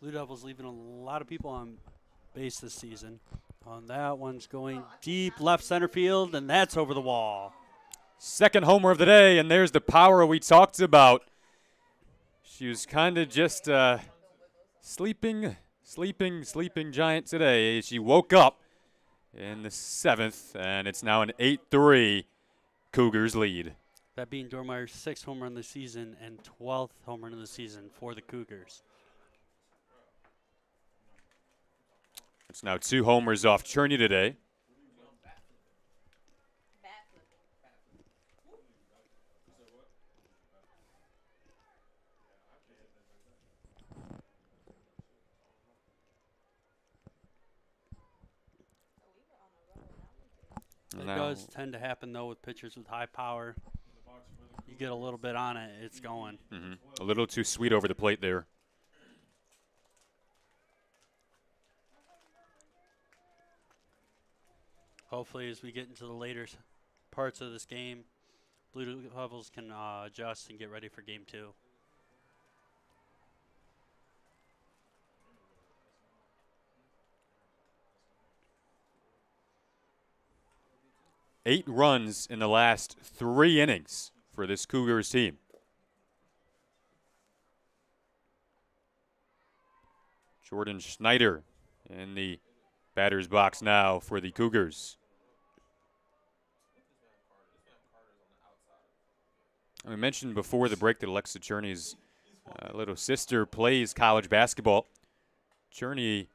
Blue Devils leaving a lot of people on base this season. That one's going deep left center field, and that's over the wall. Second homer of the day, and there's the power we talked about. She was kind of just sleeping giant today. She woke up in the 7th, and it's now an 8-3 Cougars lead. That being Dormeyer's 6th home run of the season and 12th home run of the season for the Cougars. It's now 2 homers off Cherney today. It does tend to happen, though, with pitchers with high power. You get a little bit on it, it's going. A little too sweet over the plate there. hopefully as we get into the later parts of this game, Blue Devils can adjust and get ready for game 2. Eight runs in the last 3 innings for this Cougars team. Jordan Schneider in the batter's box now for the Cougars. I mentioned before the break that Alexa Cherney's little sister plays college basketball. Alex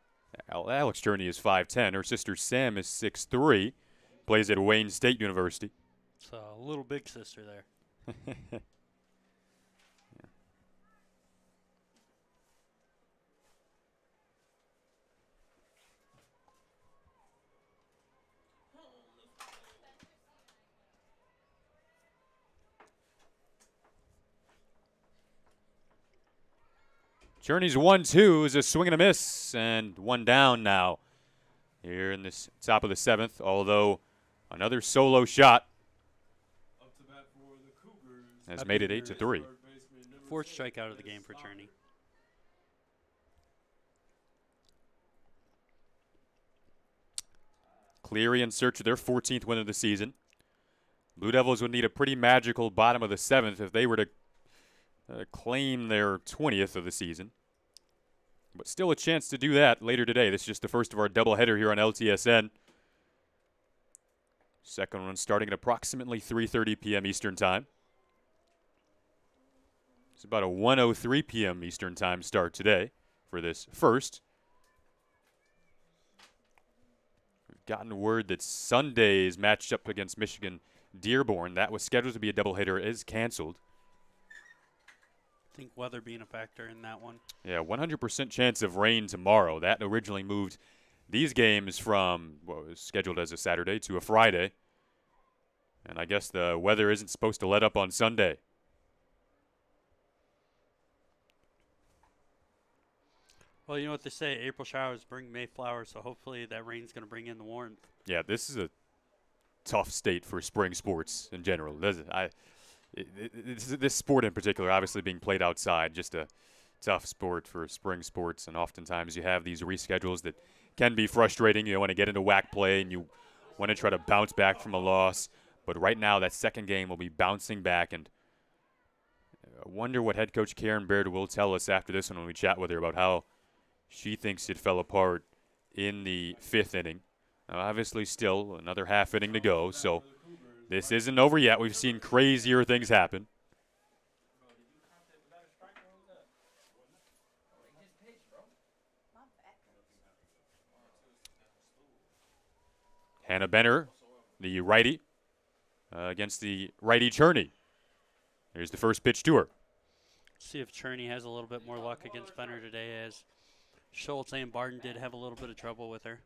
Cherney is 5'10". Her sister Sam is 6'3". Plays at Wayne State University. It's a little big sister there. Cherney's 1-2 is a swing and a miss, and 1 down now here in this top of the 7th, although another solo shot has made it 8-3. 4th strikeout of the game for Cherney. Cleary in search of their 14th win of the season. Blue Devils would need a pretty magical bottom of the 7th if they were to claim their 20th of the season. But still a chance to do that later today. This is just the first of our doubleheader here on LTSN. Second one starting at approximately 3:30 p.m. Eastern Time. It's about a 1:03 p.m. Eastern Time start today for this first. We've gotten word that Sunday's matched up against Michigan Dearborn. That was scheduled to be a doubleheader, is canceled. I think weather being a factor in that one. Yeah, 100% chance of rain tomorrow. That originally moved these games from what was scheduled as a Saturday to a Friday. And I guess the weather isn't supposed to let up on Sunday. Well, you know what they say, April showers bring May flowers, so hopefully that rain's going to bring in the warmth. Yeah, this is a tough state for spring sports in general. This sport in particular, obviously being played outside, just a tough sport for spring sports. And oftentimes you have these reschedules that can be frustrating. You want to get into whack play and you want to try to bounce back from a loss. But right now that second game will be bouncing back. And I wonder what head coach Karen Baird will tell us after this one when we chat with her about how she thinks it fell apart in the 5th inning. Now, obviously still another half inning to go, so this isn't over yet. We've seen crazier things happen. Hannah Benner, the righty, against the righty Cherney. Here's the first pitch to her. See if Cherney has a little bit more luck against Benner today, as Schultz and Barton did have a little bit of trouble with her.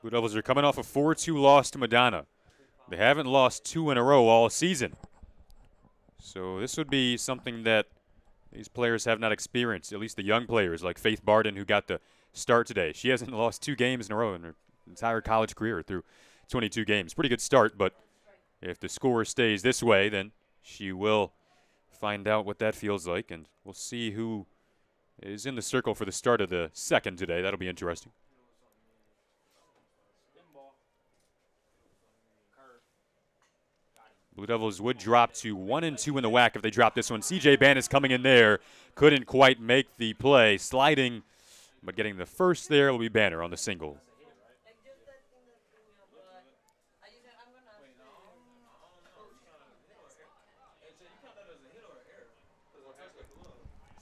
Blue Devils are coming off a 4-2 loss to Madonna. They haven't lost 2 in a row all season. So this would be something that these players have not experienced, at least the young players like Faith Barden, who got the start today. She hasn't lost 2 games in a row in her entire college career through 22 games. Pretty good start, but if the score stays this way, then she will find out what that feels like, and we'll see who is in the circle for the start of the second today. That'll be interesting. Blue Devils would drop to 1-2 in the whack if they drop this one. CJ Bannis coming in there. Couldn't quite make the play. Sliding, but getting the first there will be Banner on the single.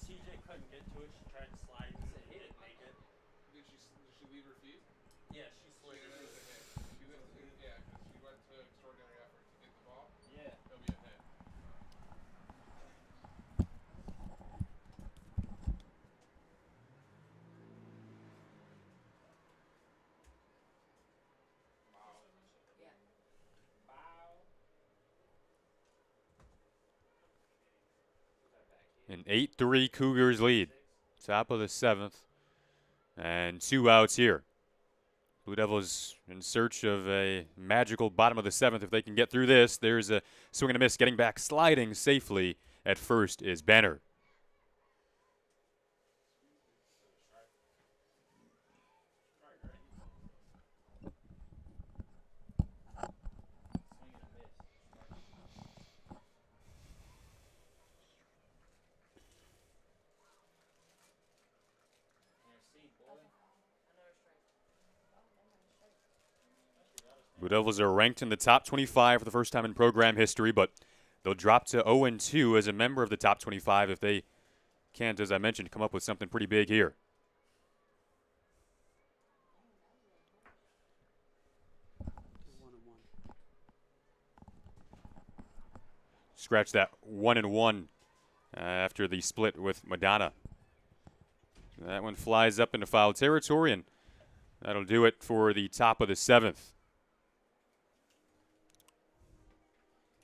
CJ couldn't get to it. She tried to slide and said he didn't make it. Did she leave her feet? Yeah, she slid. Yeah, because she went to extraordinary effort to get the ball. Yeah. It'll be a hit. An 8-3 Cougars lead. Top of the 7th. And 2 outs here. Blue Devils in search of a magical bottom of the 7th. If they can get through this, there's a swing and a miss. Getting back, sliding safely at first is Banner. Blue Devils are ranked in the top 25 for the first time in program history, but they'll drop to 0-2 as a member of the top 25 if they can't, as I mentioned, come up with something pretty big here. Scratch that 1-1 after the split with Madonna. That one flies up into foul territory, and that'll do it for the top of the 7th.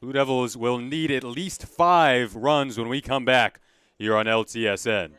Blue Devils will need at least 5 runs when we come back here on LTSN.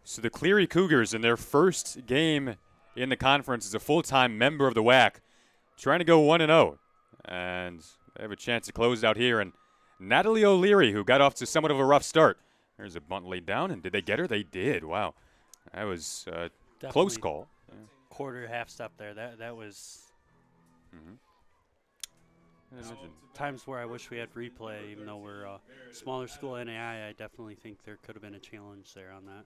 So the Cleary Cougars, in their first game in the conference as a full-time member of the WAC, trying to go 1-0. And they have a chance to close out here. And Natalie O'Leary, who got off to somewhat of a rough start. There's a bunt laid down, and did they get her? They did. Wow. That was a close call. Quarter, half step there. That was times where I wish we had replay, even though we're a smaller school NAI. I definitely think there could have been a challenge there on that.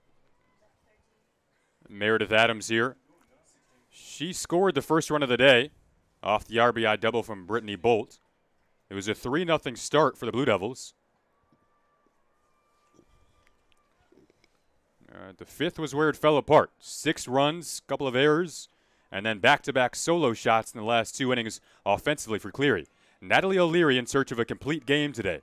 Meredith Adams here. She scored the first run of the day off the RBI double from Brittany Bolt. It was a 3-0 start for the Blue Devils. The 5th was where it fell apart. 6 runs, couple of errors, and then back-to-back solo shots in the last 2 innings offensively for Cleary. Natalie O'Leary in search of a complete game today.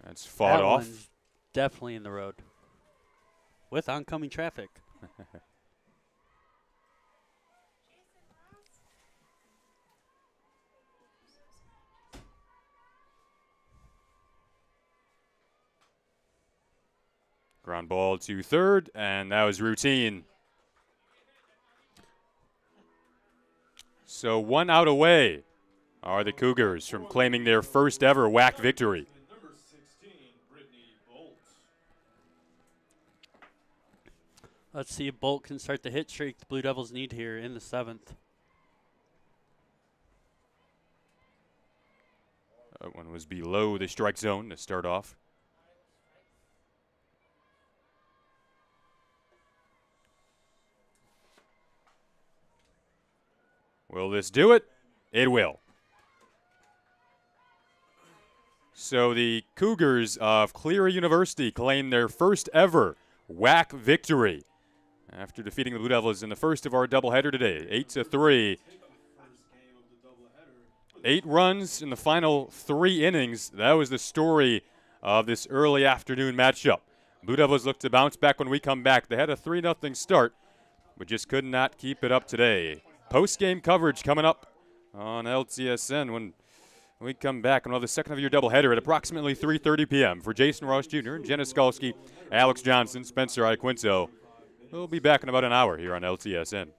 That's fought that off. One's definitely in the road with oncoming traffic. Ground ball to third, and that was routine. So 1 out away are the Cougars from claiming their first ever WAC victory. Number 16, Brittany Bolt. Let's see if Bolt can start the hit streak the Blue Devils need here in the 7th. That one was below the strike zone to start off. Will this do it? It will. So the Cougars of Cleary University claim their first ever WAC victory after defeating the Blue Devils in the first of our doubleheader today, 8-3. 8 runs in the final 3 innings. That was the story of this early afternoon matchup. Blue Devils look to bounce back when we come back. They had a 3-0 start, but just could not keep it up today. post-game coverage coming up on LTSN when we come back. And we'll have the second of your doubleheader at approximately 3:30 p.m. For Jason Ross Jr. and Jenna Skalski, Alex Johnson, Spencer Iquinto. We'll be back in about an hour here on LTSN.